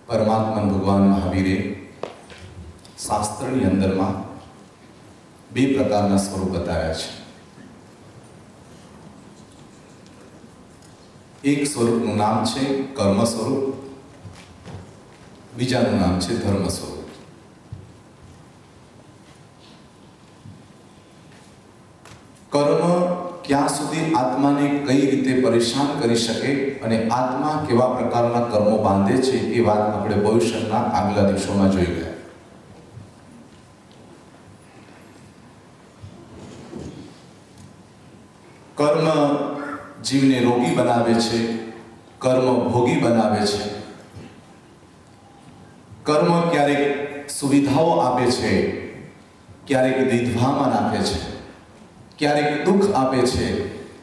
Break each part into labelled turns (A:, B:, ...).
A: પરમાત્મા ભગવાન મહાવીરે શાસ્ત્રની અંદરમાં બે પ્રકારના સ્વરૂપ બતાવ્યા છે. એક સ્વરૂપનું નામ છે કર્મ સ્વરૂપ, બીજાનું નામ છે ધર્મ સ્વરૂપ. કર્મ ક્યાં સુધી આત્માને કઈ રીતે પરેશાન કરી શકે અને આત્મા કેવા પ્રકારના કર્મો બાંધે છે એ વાત આપણે ભવિષ્યના આગલા દિવસોમાં જોઈ ગયા. કર્મ જીવને રોગી બનાવે છે, કર્મ ભોગી બનાવે છે. કર્મ ક્યારેક સુવિધાઓ આપે છે, ક્યારેક વિધવામાં નાખે છે, ક્યારેક દુઃખ આપે છે,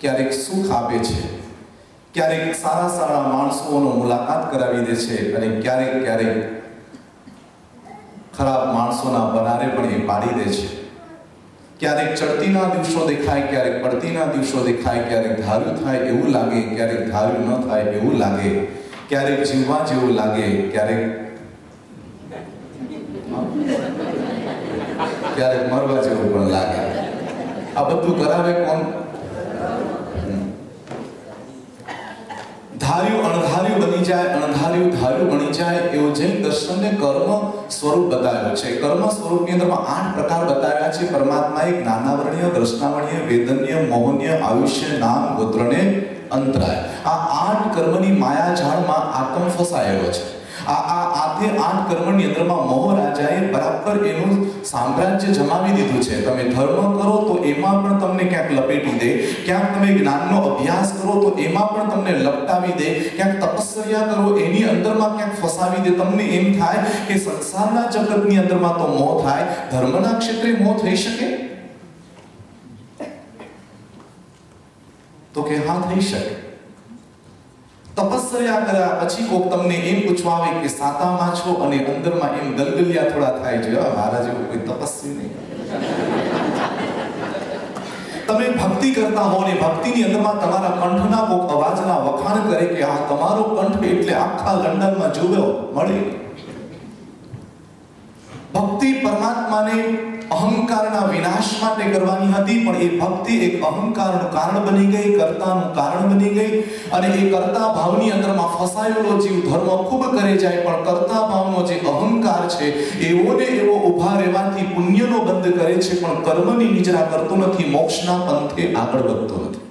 A: ક્યારેક સુખ આપે છે, ક્યારેક સારા સારા માણસોનો મુલાકાત કરાવી દે છે અને ક્યારેક ખરાબ માણસોના બનારે પણ એ પાડી દે છે. ક્યારેક ચડતીના દિવસો દેખાય, ક્યારેક પડતીના દિવસો દેખાય, ક્યારેક ધાર્યું થાય એવું લાગે, ક્યારેક ધાર્યું ન થાય એવું લાગે, ક્યારેક જીવવા જેવું લાગે, ક્યારેક મરવા જેવું પણ લાગે. આ બધું કરાવે કોણ? ધાર્યું અણધાર્યું બની જાય, અણધાર્યું ધાર્યું બની જાય એવું જૈન દર્શનને કર્મ સ્વરૂપ બતાવ્યું છે. કર્મ સ્વરૂપની અંદરમાં 8 પ્રકાર બતાવ્યા છે પરમાત્માએ: જ્ઞાનાવરણીય, દ્રષ્ટાવણીય, વેદનીય, મોહનીય, આયુષ્ય, નામ, ગોત્રને અંતરાય. આ 8 કર્મની માયાજાળમાં આત્મ ફસાયેલો છે. આ 8 કર્મની અંદરમાં મોહ રાજાએ બરાબર એનું સામ્રાજ્ય જમાવી દીધું છે. તમે ધર્મ કરો તો એમાં પણ તમને ક્યાંક લપેટી દે, ક્યાંક તમે જ્ઞાનનો અભ્યાસ કરો તો એમાં પણ તમને લપટાવી દે, ક્યાંક તપસ્યા કરો એની અંદરમાં ક્યાંક ફસાવી દે. તમને એમ થાય કે સંસારના જગતની અંદરમાં તો મોહ થાય, ધર્મના ક્ષેત્રે મોહ થઈ શકે? તો કે હા, થઈ શકે. તપસ્યા કર્યા પછી કોક તમને એમ પૂછવા આવે કે સાતામાં છો અને અંદરમાં એમ ગલગલિયા થોડા થાય છે, મારા જેવું કોઈ તપસ્વી નહીં. તમે ભક્તિ કરતા હો ને ભક્તિની અંદરમાં તમારા કંઠના કોક અવાજના વખાણ કરે કે આ તમારો કંઠ એટલે આખા લંડનમાં જોયો મળે. ભક્તિ પરમાત્માને અહંકારના વિનાશ માટે કરવાની હતી, પણ એ ભક્તિ એક અહંકારનું કારણ બની ગઈ, કર્તાનું કારણ બની ગઈ. અને એ કર્તા ભાવની અંદરમાં ફસાયેલો જીવ ધર્મ ખૂબ કરે જાય, પણ કર્તા ભાવનો જે અહંકાર છે એવો ને એવો ઉભા રહેવાથી પુણ્યનો બંધ કરે છે, પણ કર્મની નિજરા કરતો નથી, મોક્ષના પંથે આગળ વધતો નથી.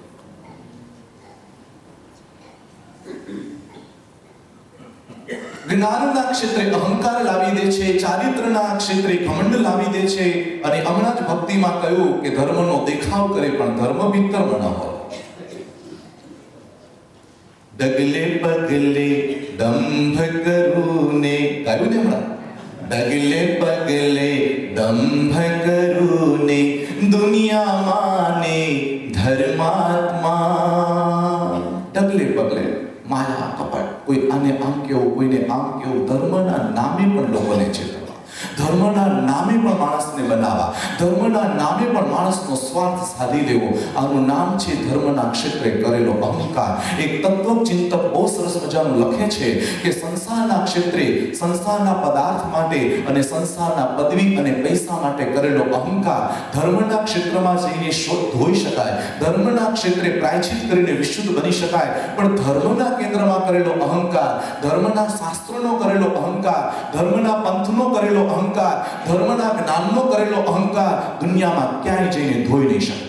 A: જ્ઞાનના ક્ષેત્રે અહંકાર લાવી દે છે, ચારિત્રના ક્ષેત્રે ઘમંડ લાવી દે છે. અને હમણાં જ ભક્તિમાં કહ્યું કે ધર્મનો દેખાવ કરે પણ ધર્મ ભીતર ન હોય. ડગલે પગલે દંભ કરું ને, ગાયું ને હમણાં, ડગલે પગલે દંભ કરું ને દુનિયામાં ને ધર્માત્મા. ડગલે પગલે માયા કપટ, કોઈ આને આમ કેવું, કોઈને આમ કેવું, ધર્મના નામે પણ લોકોને છેતરવા, ધર્મના નામે પણ માણસને બનાવવા, ધર્મના નામે પણ માણસનો સ્વાર્થ સાધી લેવો. આનું નામ છે ધર્મના ક્ષેત્રે કરેલો અહંકાર. એક તત્વચિંતક બહુ સરસ મજાનું લખે છે કે સંસારના ક્ષેત્રે, સંસારના પદાર્થ માટે અને સંસારના પદવી અને પૈસા માટે કરેલો અહંકાર ધર્મના ક્ષેત્રમાં જઈને ધોઈ શકાય, ધર્મના ક્ષેત્રે પ્રાયશ્ચિત કરીને વિશુદ્ધ બની શકાય. પણ ધર્મના કેન્દ્રમાં કરેલો અહંકાર, ધર્મના શાસ્ત્રનો કરેલો અહંકાર, ધર્મના પંથનો કરેલો અહંકાર, ધર્મના જ્ઞાનનો કરેલો અહંકાર દુનિયામાં ક્યાંય જઈને ધોઈ નહીં શકે.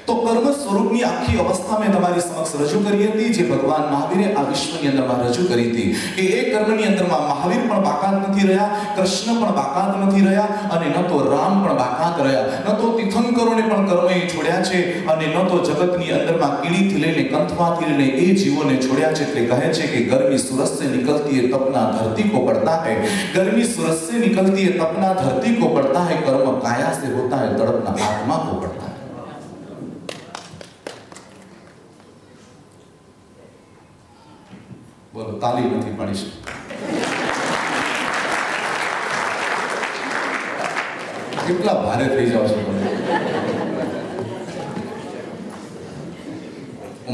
A: તો કર્મ સ્વરૂપની આખી અવસ્થા મેં તમારી સમક્ષ રજૂ કરી હતી, જે ભગવાન મહાવીરે આ વિશ્વની અંદરમાં રજૂ કરી હતી. કે એ કર્મની અંદરમાં મહાવીર પણ બાકાત નથી રહ્યા, કૃષ્ણ પણ બાકાત નથી રહ્યા, અને ન તો રામ પણ બાકાત રહ્યા, ન તો તીર્થંકરોને પણ કર્મએ છોડ્યા છે, અને ન તો જગતની અંદરમાં કીડીથી લઈને કંથમાંથી લઈને એ જીવોને છોડ્યા છે. એટલે કહે છે કે ગરમી सूरज से निकलती है तपना धरती को पड़ता है, गर्मी सूरज से निकलती है तपना धरती को पड़ता है, कर्म काया से होता है तड़पना आत्मा को पड़ता है. બોલો, તાલી નથી પાડી શકતી. કેટલા ભારે થઈ જાવ છો તમે.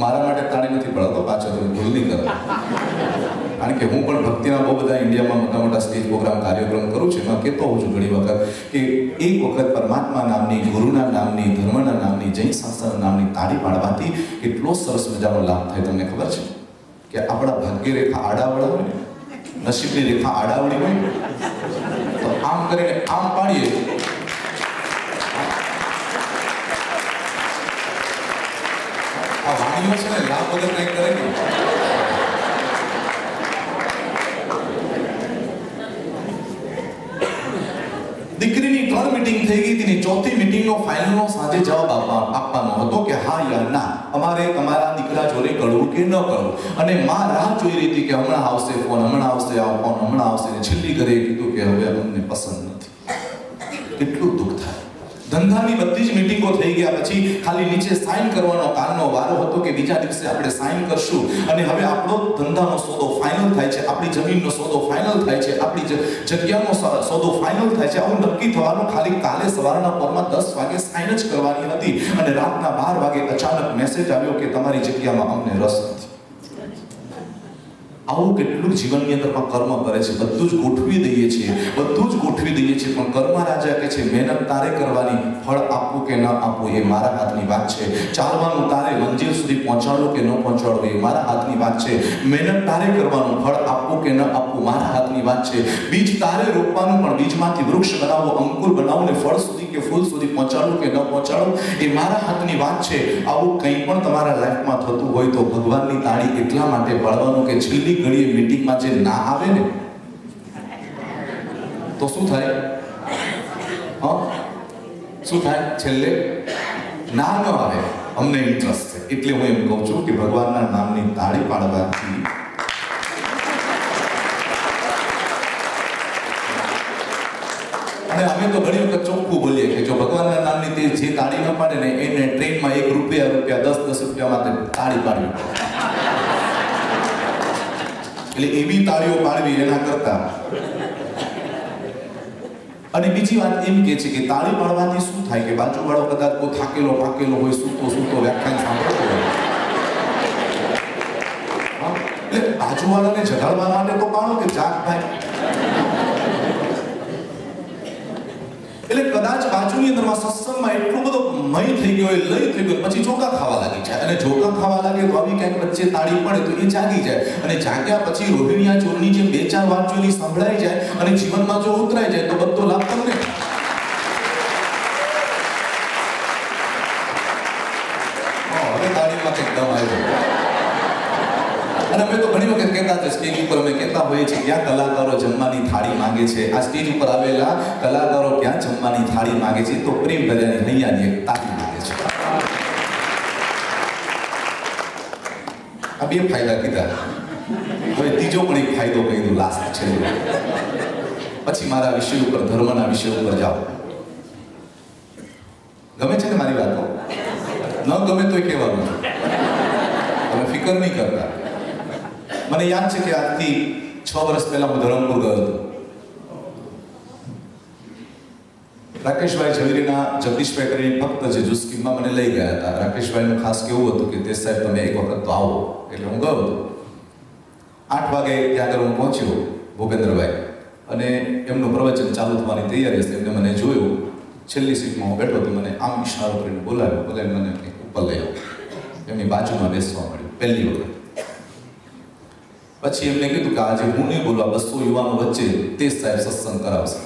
A: મારા માટે તાળી નથી પડાવતો, પાછો તમે ભૂલ નહીં કરો. કારણ કે હું પણ ભક્તિના બહુ બધા ઇન્ડિયામાં મોટા મોટા સ્ટેજ પ્રોગ્રામ કાર્યક્રમ કરું છું. એમાં કહેતો હોઉં છું ઘણી વખત કે એક વખત પરમાત્મા નામની, ગુરુના નામની, ધર્મના નામની, જૈન શાસ્ત્રના નામની તાળી પાડવાથી એટલો સરસ મજાનો લાભ થાય. તમને ખબર છે કે આપણા ભાગ્ય રેખા આડાવડા હોય ને, નસીબની રેખા આડાવડી હોય તો આમ કરીને આમ પાડીએ, આ વાણીઓ છે ને લાભ વગર કંઈક કરે નહીં. દીકરીની 3 મીટિંગ થઈ ગઈ હતી. ચોથી મીટિંગનો ફાઇનલનો સાંજે જવાબ આપવાનો હતો કે હા યા ના, અમારે તમારા દીકરા જોડે કરવું કે ન કરવું. અને માં રાહ જોઈ રહી હતી કે હમણાં આવશે ફોન, હમણાં આવશે આ ફોન, હમણાં આવશે. છેલ્લી ઘરે કીધું કે હવે અમને પસંદ નથી. કેટલું દુઃખ થાય. ધંધાની બધી જ મીટિંગો થઈ ગયા પછી ખાલી નીચે સાઇન કરવાનો કાલનો વારો હતો કે બીજા દિવસે આપણે સાઇન કરશું અને હવે આપણો ધંધાનો સોદો ફાઇનલ થાય છે, આપણી જમીનનો સોદો ફાઇનલ થાય છે, આપણી જગ્યાનો સોદો ફાઇનલ થાય છે. આવું નક્કી થવાનું ખાલી કાલે સવારના પોરમાં 10 વાગે સાઇન જ કરવાની હતી અને રાતના 12 વાગે અચાનક મેસેજ આવ્યો કે તમારી જગ્યામાં અમને રસ નથી. આવું કેટલું જીવનની અંદરમાં કર્મ કરે છે. બધું જ ગોઠવી દઈએ છીએ, બધું જ ગોઠવી દઈએ છીએ, પણ કર્મ રાજા કહે છે મહેનત તારે કરવાની, ફળ આપવું કે ન આપવું એ મારા હાથની વાત છે. ચાલવાનું તારે, મંજિલ સુધી પહોંચાડવું કે ન પહોંચાડવું એ મારા હાથની વાત છે. મહેનત તારે કરવાનું, ફળ આપવું કે ન આપવું મારા હાથની વાત છે. બીજ તારે રોપવાનું, પણ બીજમાંથી વૃક્ષ બનાવવું, અંકુર બનાવવું ને ફળ સુધી કે ફૂલ સુધી પહોંચાડવું કે ન પહોંચાડવું એ મારા હાથની વાત છે. આવું કંઈ પણ તમારા લાઈફમાં થતું હોય તો ભગવાનની તાળી એટલા માટે પાડવાનું કે છેલ્લી ઘડીએ મીટિંગમાં જે ના આવે ને તો શું થાય? શું થાય? છેલ્લે ના ન આવે, અમને ઇન્ટરેસ્ટ છે. એટલે હું એમ કહું છું કે ભગવાનના નામની તાળી પાડવાથી અને અમે તો ઘણી વખત ચોખ્ખું બોલીએ કે જો ભગવાનના નામની તે જે તાળી ન પાડે ને એને ટ્રેનમાં ₹1 ₹10 માટે તાળી પાડવી પડે. એટલે એવી તાળીઓ પાડવી એના કરતા. અને બીજી વાત એમ કે છે કે તાળી પાડવાથી શું થાય કે બાજુવાળો કદાચ કોઈ થાકેલો પાકેલો હોય, સૂતો વ્યાખ્યાન સાંભળતો હોય, એટલે બાજુવાળાને જગાડવા માટે તો પાડો કે જાગ ભાઈ. એટલે કદાચ બાજુની અંદરમાં સત્સંગમાં એટલો બધો મય થઈ ગયો, લય થઈ ગયો, પછી ચોકા ખાવા લાગી જાય. અને ચોકા ખાવા લાગે તો આવી ક્યાંક વચ્ચે તાળી પડે તો એ જાગી જાય. અને જાગ્યા પછી રોહિણીયા ચોરની જેમ 2-4 વાત જોઈ સંભળાઈ જાય અને જીવનમાં જો ઉતરાઈ જાય તો બધો લાભ તમને. હવે તાળીમાં કંઈક દમ આવ્યો. અને અમે તો ઘણી વખત કહેતા હતા, સ્ટેજ ઉપર અમે કહેતા હોઈએ છીએ ક્યાં કલાકારો જમવાની થાળી માંગે છે. આ સ્ટેજ ઉપર આવેલા કલાકારો ક્યાં જમવાની થાળી માંગે છે? તો પ્રેમ દરિયાની હૈયાની એક તાળી માંગે છે. આ 2 ફાયદા કીધા. હવે ત્રીજો પણ એક ફાયદો કહી દઉં લાસ્ટ છે, પછી મારા વિષય ઉપર, ધર્મના વિષય ઉપર જાઓ. ગમે છે ને મારી વાતો? ન ગમે તોય કહેવાનું છે, તમે ફિકર નહીં કરતા. મને યાદ છે કે આજથી 6 વર્ષ પહેલા હું ધરમપુર ગયો હતો. રાકેશભાઈ ઝવેરીના જગદીશભાઈ કરીને ભક્ત છે જુસ્કીમાં મને લઈ ગયા હતા. રાકેશભાઈનું ખાસ કેવું હતું કે તે સાહેબ તમે એક વખત તો આવો. એટલે હું ગયો હતો. 8 વાગે ત્યાં આગળ હું પહોંચ્યો, ભૂપેન્દ્રભાઈ, અને એમનું પ્રવચન ચાલુ થવાની તૈયારી હતી. એમને મને જોયું, છેલ્લી સીટમાં હું બેઠો હતો. મને આમ ઇશારો કરીને બોલાવી મને ઉપર લઈ આવ્યો. એમની બાજુમાં બેસવા મળ્યું પહેલી વખત. પછી એમને કીધું કે આજે હું નહીં બોલવા, 200 યુવાનો વચ્ચે તે સાહેબ સત્સંગ કરાવશે.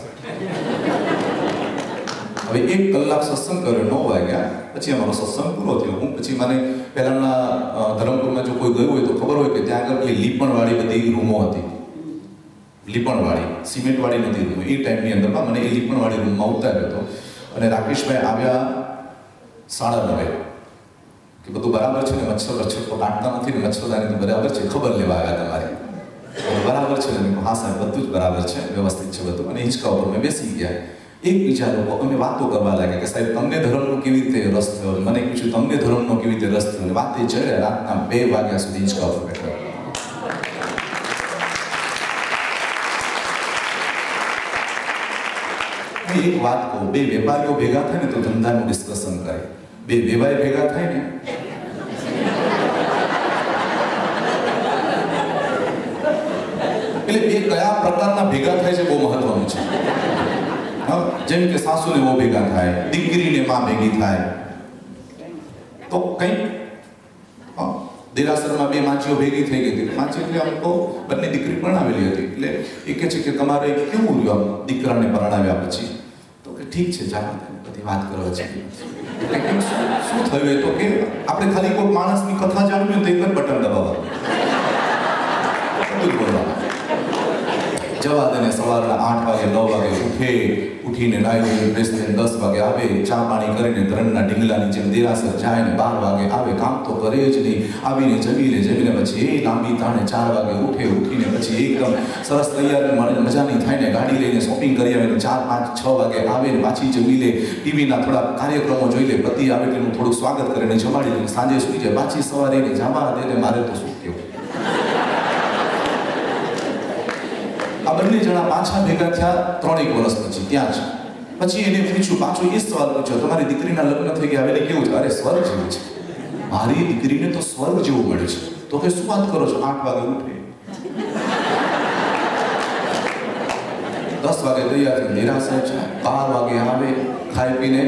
A: હવે 1 કલાક સત્સંગ કર્યો, 9 વાગ્યા પછી અમારો સત્સંગ પૂરો થયો. હું પછી મને પહેલાના ધરમપુરમાં જો કોઈ ગયું હોય તો ખબર હોય કે ત્યાં આગળ પેલી લીપણવાળી બધી રૂમો હતી. લીપણવાળી, સિમેન્ટવાળી નથી રૂમ. એ ટાઈમની અંદરમાં મને એ લીપણવાળી રૂમમાં ઉતાર્યો હતો. અને રાકેશભાઈ આવ્યા 9:30 કે બધું બરાબર છે ને, મચ્છર તો કાઢતા નથી ને, મચ્છરદાની તો બરાબર છે, ખબર લેવા આવ્યા તમારે બરાબર છે ને? હા સાહેબ બધું જ બરાબર છે, વ્યવસ્થિત છે બધું. અને હિંચકા ઉપર મેં બેસી ગયા. એકબીજા લોકો અમે વાતો કરવા લાગ્યા કે સાહેબ તમને ધર્મનો કેવી રીતે રસ થયો? મને પૂછ્યું તમને ધર્મનો કેવી રીતે રસ થયો? વાતે ચડ્યા. રાતના 2 વાગ્યા સુધી હિંચકા ઉપર બેઠા. એક વાત કહું, 2 વેપારીઓ ભેગા થાય ને તો ધંધાનું ડિસ્કશન કરે. 2 વેપારી ભેગા થાય ને એટલે એ કયા પ્રકારના ભેગા થાય છે બહુ મહત્વનું છે. હા, જેમ કે સાસુને બહુ ભેગા થાય, દીકરીને માં ભેગી થાય, તો કંઈ દેરાસરમાં બે માછીઓ ભેગી થઈ ગઈ હતી. માછી એટલે આમ તો બંને દીકરી પરણાવેલી હતી. એટલે એ કહે છે કે તમારે કેવું રહ્યું આમ દીકરાને પરણાવ્યા પછી? તો કે ઠીક છે, જાઓ બધી વાત કરવા છે. એટલે કેમ શું થયું? એ તો કે આપણે ખાલી કોઈ માણસની કથા જાણવી તો એક જ બટન દબાવવાનું, બધું બોલવાનું. જવા દે ને સવારના 8 વાગે 9 વાગે ઉઠીને નાઈ ફ્રેશ થઈને 10 વાગે આવે, ચા પાણી કરીને ધરણના ઢીંગલાની જેમ દેરાસર જાય ને 12 વાગે આવે. કામ તો કરે જ નહીં. આવીને જમીને પછી એ લાંબી તાણે 4 વાગે ઉઠીને પછી એકદમ સરસ તૈયાર મજાની થાય ને ગાડી લઈને શોપિંગ કરી આવે ને 4, 5, 6 વાગે આવે ને પાછી જમી લે, ટીવીના થોડા કાર્યક્રમો જોઈ લે, પતિ આવે એટલે થોડું સ્વાગત કરીને જમાડી લે, સાંજે સુઈ જાય, પાછી સવારે એને જમવા દે ને મારે તો શું કેવું. આ બંને જણા પાછા ભેગા થયા 3 વર્ષ પછી ત્યાં જ. પછી એને પૂછ્યું, પાછો એ સવાલ પૂછ્યો, તમારી દીકરીના લગ્ન થઈ ગયા, હવે કેવું છે? અરે સ્વર્ગ જેવું છે, મારી દીકરીને તો સ્વર્ગ જેવું મળ્યું છે. તો કે શું વાત કરો છો? 8 વાગે ઉઠે, 10 વાગે તૈયાર થઈ નિરાશા છે, 12 વાગે આવે, ખાઈ પીને.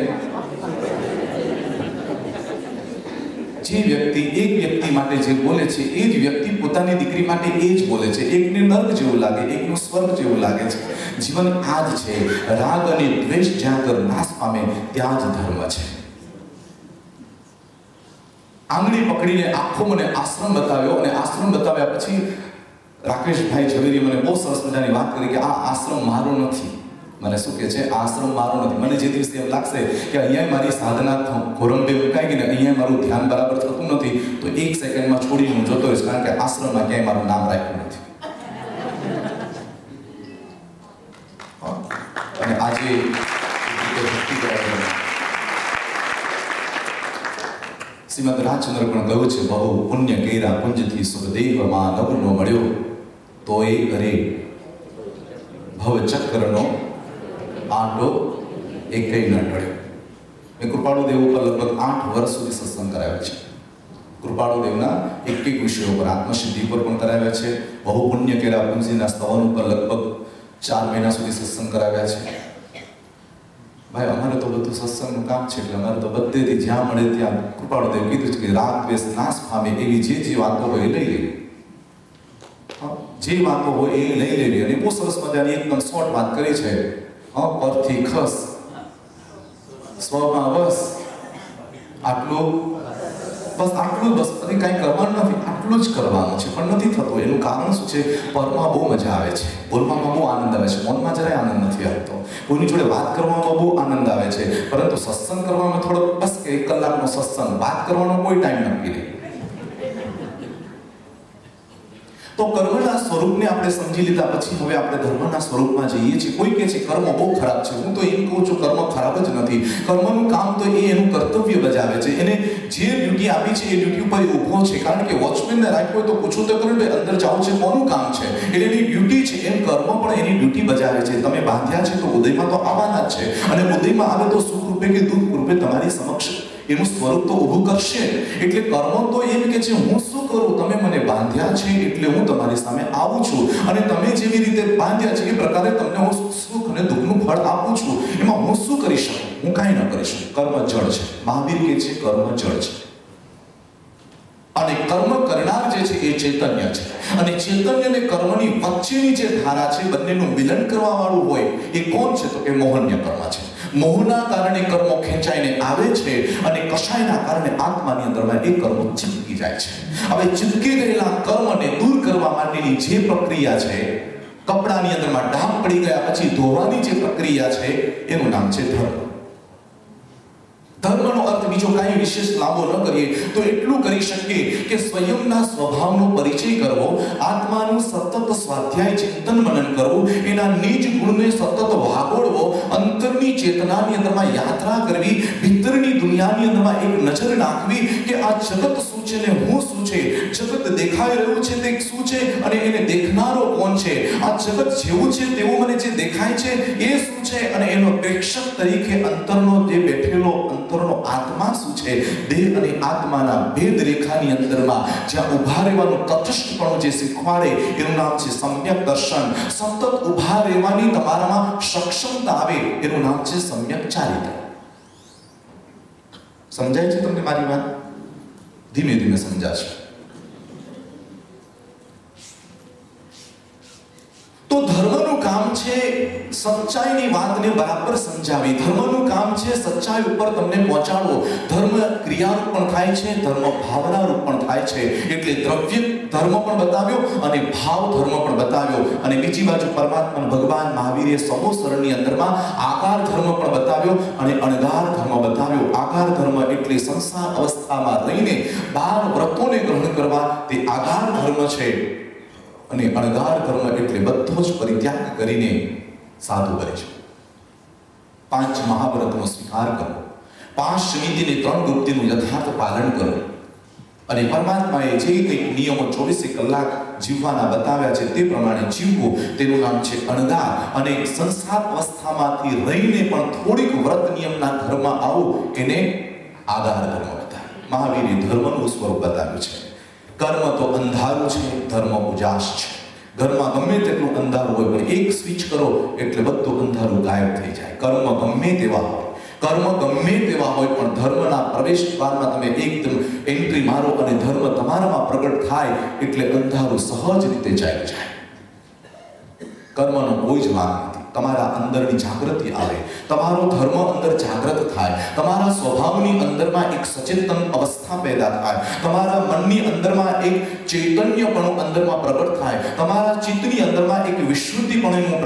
A: જે વ્યક્તિ એક વ્યક્તિ માટે જે બોલે છે એ જ વ્યક્તિ પોતાની દીકરી માટે એ જ બોલે છે. એકને નર્ક જેવું લાગે, એકનું સ્વર્ગ જેવું લાગે છે. જીવન આ જ છે. રાગ અને દ્વેષ જ્યાં આગળ નાશ પામે ત્યાં જ ધર્મ છે. આંગળી પકડીને આખો મને આશ્રમ બતાવ્યો, અને આશ્રમ બતાવ્યા પછી રાકેશભાઈ ઝવેરી મને બહુ સરસ મજાની વાત કરી કે આ આશ્રમ મારો નથી. મને શું કહે છે? આશ્રમ મારો નથી. મને જે દિવસે એમ લાગશે કે અહીંયા મારી સાધના ખોરંબે મુકાઈ ગઈ ને અહીંયા મારું ધ્યાન બરાબર થતું નથી, તો 1 સેકન્ડમાં છોડીને હું જતો રહીશ, કારણ કે આશ્રમમાં ક્યાંય મારું નામ રાખ્યું નથી. અને આજે શ્રીમદ રાજચંદ્ર પણ કહ્યું છે, બહુ પુણ્ય કર્યા પુંજથી સુખદેવમાં નવનો મળ્યો, તોય અરે ભવચક્રનો આંટો એકેય ન ટળ્યો. મેં કૃપાળુદેવ ઉપર લગભગ 8 વર્ષ સુધી સત્સંગ કરાવ્યા છે. કૃપાળુદેવના એક વિષયો પર, આત્મસિદ્ધિ ઉપર પણ કરાવ્યા છે. બહુ પુણ્ય કર્યા પુંજીના સ્તવન ઉપર લગભગ 4 મહિના સુધી સત્સંગ કરાવ્યા છે. ભાઈ, અમારે તો બધું સત્સંગનું કામ છે, એટલે અમારે તો બધેથી જ્યાં મળે ત્યાં કૃપાળુદેવ કીધું છે કે રાગ દ્વેષ નાશ પામે એવી જે વાતો હોય એ લઈ લેવી. જે વાતો હોય એ લઈ લેવી. અને બહુ સરસ મજાની એકદમ શોર્ટ વાત કરી છે. પરથી ખસ, સ્વમાં બસ, આટલું બસ, આટલું બસ, પછી કાંઈ કરવાનું નથી, આટલું જ કરવાનું છે. પણ નથી થતું. એનું કારણ શું છે? પરમાં બહુ મજા આવે છે, બોલવામાં બહુ આનંદ આવે છે, મૌનમાં જરાય આનંદ નથી આવતો. કોઈની જોડે વાત કરવામાં બહુ આનંદ આવે છે, પરંતુ સત્સંગ કરવામાં થોડો, બસ કે 1 કલાકનો સત્સંગ, વાત કરવાનો કોઈ ટાઈમ નક્કી નહીં. તો કર્મના સ્વરૂપને આપણે સમજી લીધા પછી હવે આપણે ધર્મના સ્વરૂપમાં જઈએ છીએ. કોઈ કહે છે કર્મ બહુ ખરાબ છે. હું તો એમ કહું છું કર્મ ખરાબ જ નથી. કર્મનું કામ તો એ એનું કર્તવ્ય બજાવે છે. એને જે ડ્યુટી આપી છે એ ડ્યુટી ઉપર એ ઊભો છે. કારણ કે વોચમેનને રાખ્યો હોય તો પૂછો તો ખરું ભાઈ અંદર જાવ છે કોનું કામ છે? એટલે એની ડ્યુટી છે. એમ કર્મ પણ એની ડ્યુટી બજાવે છે. તમે બાંધ્યા છે તો ઉદયમાં તો આવવાના જ છે, અને ઉદયમાં આવે તો સુખ રૂપે કે દુઃખ રૂપે તમારી સમક્ષ એનું સ્વરૂપ તો ઊભું કરશે. એટલે કર્મ તો એમ કે છે હું શું કરું? તમે મને બાંધ્યા છે એટલે હું તમારી સામે આવું છું, અને તમે જેવી રીતે બાંધ્યા છે એ પ્રકારે તમને હું સુખ અને દુઃખનું ફળ આપું છું. એમાં હું શું કરી શકું? હું કાંઈ ન કરી શકું. કર્મ જળ છે. મહાવીર કહે છે કર્મ જળ છે, અને કર્મ કરનાર જે છે એ ચૈતન્ય છે. અને ચૈતન્ય અને કર્મની વચ્ચેની જે ધારા છે, બંનેનું મિલન કરવા વાળું હોય એ કોણ છે? તો કે મોહન્ય કર્મ છે. મોહના કારણે કર્મો ખેંચાઈને આવે છે, અને કષાયના કારણે આત્માની અંદરમાં એ કર્મો ચીપકી જાય છે. હવે ચીપકી ગયેલા કર્મને દૂર કરવા માટેની જે પ્રક્રિયા છે, કપડાની અંદરમાં ડાઘ પડી ગયા પછી ધોવાની જે પ્રક્રિયા છે, એનું નામ છે ધર્મ. ધર્મનો અર્થ બીજો કાંઈ વિશેષ લાંબો ન કરીએ તો એટલું કરી શકીએ કે સ્વયંના સ્વભાવનો પરિચય કરવો, આત્માનું સતત સ્વાધ્યાય ચિંતન મનન કરવું, એના નિજ ગુણને સતત વાગોળવો, અંતરની ચેતનાની અંદરમાં યાત્રા કરવી, ભીતરની દુનિયાની અંદરમાં એક નજર નાખવી કે આ જગત શું છે ને હું શું છે, જગત જગત દેખાઈ રહ્યું છે તે શું છે અને એને દેખનારો કોણ છે? આ જગત જેવું છે તેવું મને જે દેખાય છે એ શું છે અને એનો પ્રેક્ષક તરીકે અંતરનો જે બેઠેલો અંતરનો આત્મા શું છે? દેહ અને આત્માના ભેદ રેખાની અંદરમાં જ્યાં ઊભા રહેવાનું તટસ્થપણું જે શીખવાડે એનું નામ છે સમ્યક દર્શન. સતત ઊભા રહેવાની તમારામાં સક્ષમતા આવે એનું નામ છે સમ્યક ચારિત્ર. સમજાય છે તમને મારી વાત? ધીમે ધીમે સમજાશે. તો ધર્મનું કામ છે સચ્ચાઈની વાતને બરાબર સમજાવી. ધર્મનું કામ છે સચ્ચાઈ ઉપર તમને પહોંચાડવો. ધર્મ ક્રિયારૂપ પણ થાય છે, ધર્મ ભાવનારૂપ પણ થાય છે. એટલે દ્રવ્ય ધર્મ પણ બતાવ્યો અને ભાવ ધર્મ પણ બતાવ્યો. અને બીજી બાજુ પરમાત્મા ભગવાન મહાવીરે સમોસરણની અંદરમાં આકાર ધર્મ પણ બતાવ્યો અને અણગાર ધર્મ બતાવ્યો. આકાર ધર્મ એટલે સંસાર અવસ્થામાં રહીને 12 વ્રતોને ગ્રહણ કરવા તે આકાર ધર્મ છે. અને અણગાર ધર્મ એટલે બધો જ પરિત્યાગ કરીને સાધુ બને છે. 5 મહાવ્રતનો સ્વીકાર કરો, 5 નીતિને 3 ગુપ્તિનું યથાર્થ પાલન કરો. અને પરમાત્માએ જે કંઈક નિયમો 24 કલાક જીવવાના બતાવ્યા છે તે પ્રમાણે જીવવું, તેનું નામ છે અણગાર. અને સંસાર અવસ્થામાંથી રહીને પણ થોડીક વ્રત નિયમના ધર્મમાં આવું એને આગાર ધર્મ બતાવ્યો. મહાવીરે ધર્મનું સ્વરૂપ બતાવ્યું છે. કર્મ તો અંધારું છે, ધર્મ ઉજાસ છે. ઘરમાં ગમે તેટલું અંધારું હોય પણ એક સ્વિચ કરો એટલે બધું અંધારું ગાયબ થઈ જાય. કર્મ ગમે તેવા હોય પણ ધર્મના પ્રવેશ દ્વારમાં તમે એકદમ એન્ટ્રી મારો અને ધર્મ તમારામાં પ્રગટ થાય એટલે અંધારું સહજ રીતે ચાલી જાય. કર્મનો કોઈ જ વાંક નથી. તમારા અંદરની જાગૃતિ આવે, તમારો ધર્મ અંદર જાગૃત થાય, તમારા સ્વભાવની અંદરમાં એક સચેતન અવસ્થા પેદા થાય, તમારા મનની અંદરમાં એક ચૈતન્યપણું અંદરમાં પ્રગટ થાય, તમારા ચિત્તની અંદરમાં એક વિશુદ્ધિપણું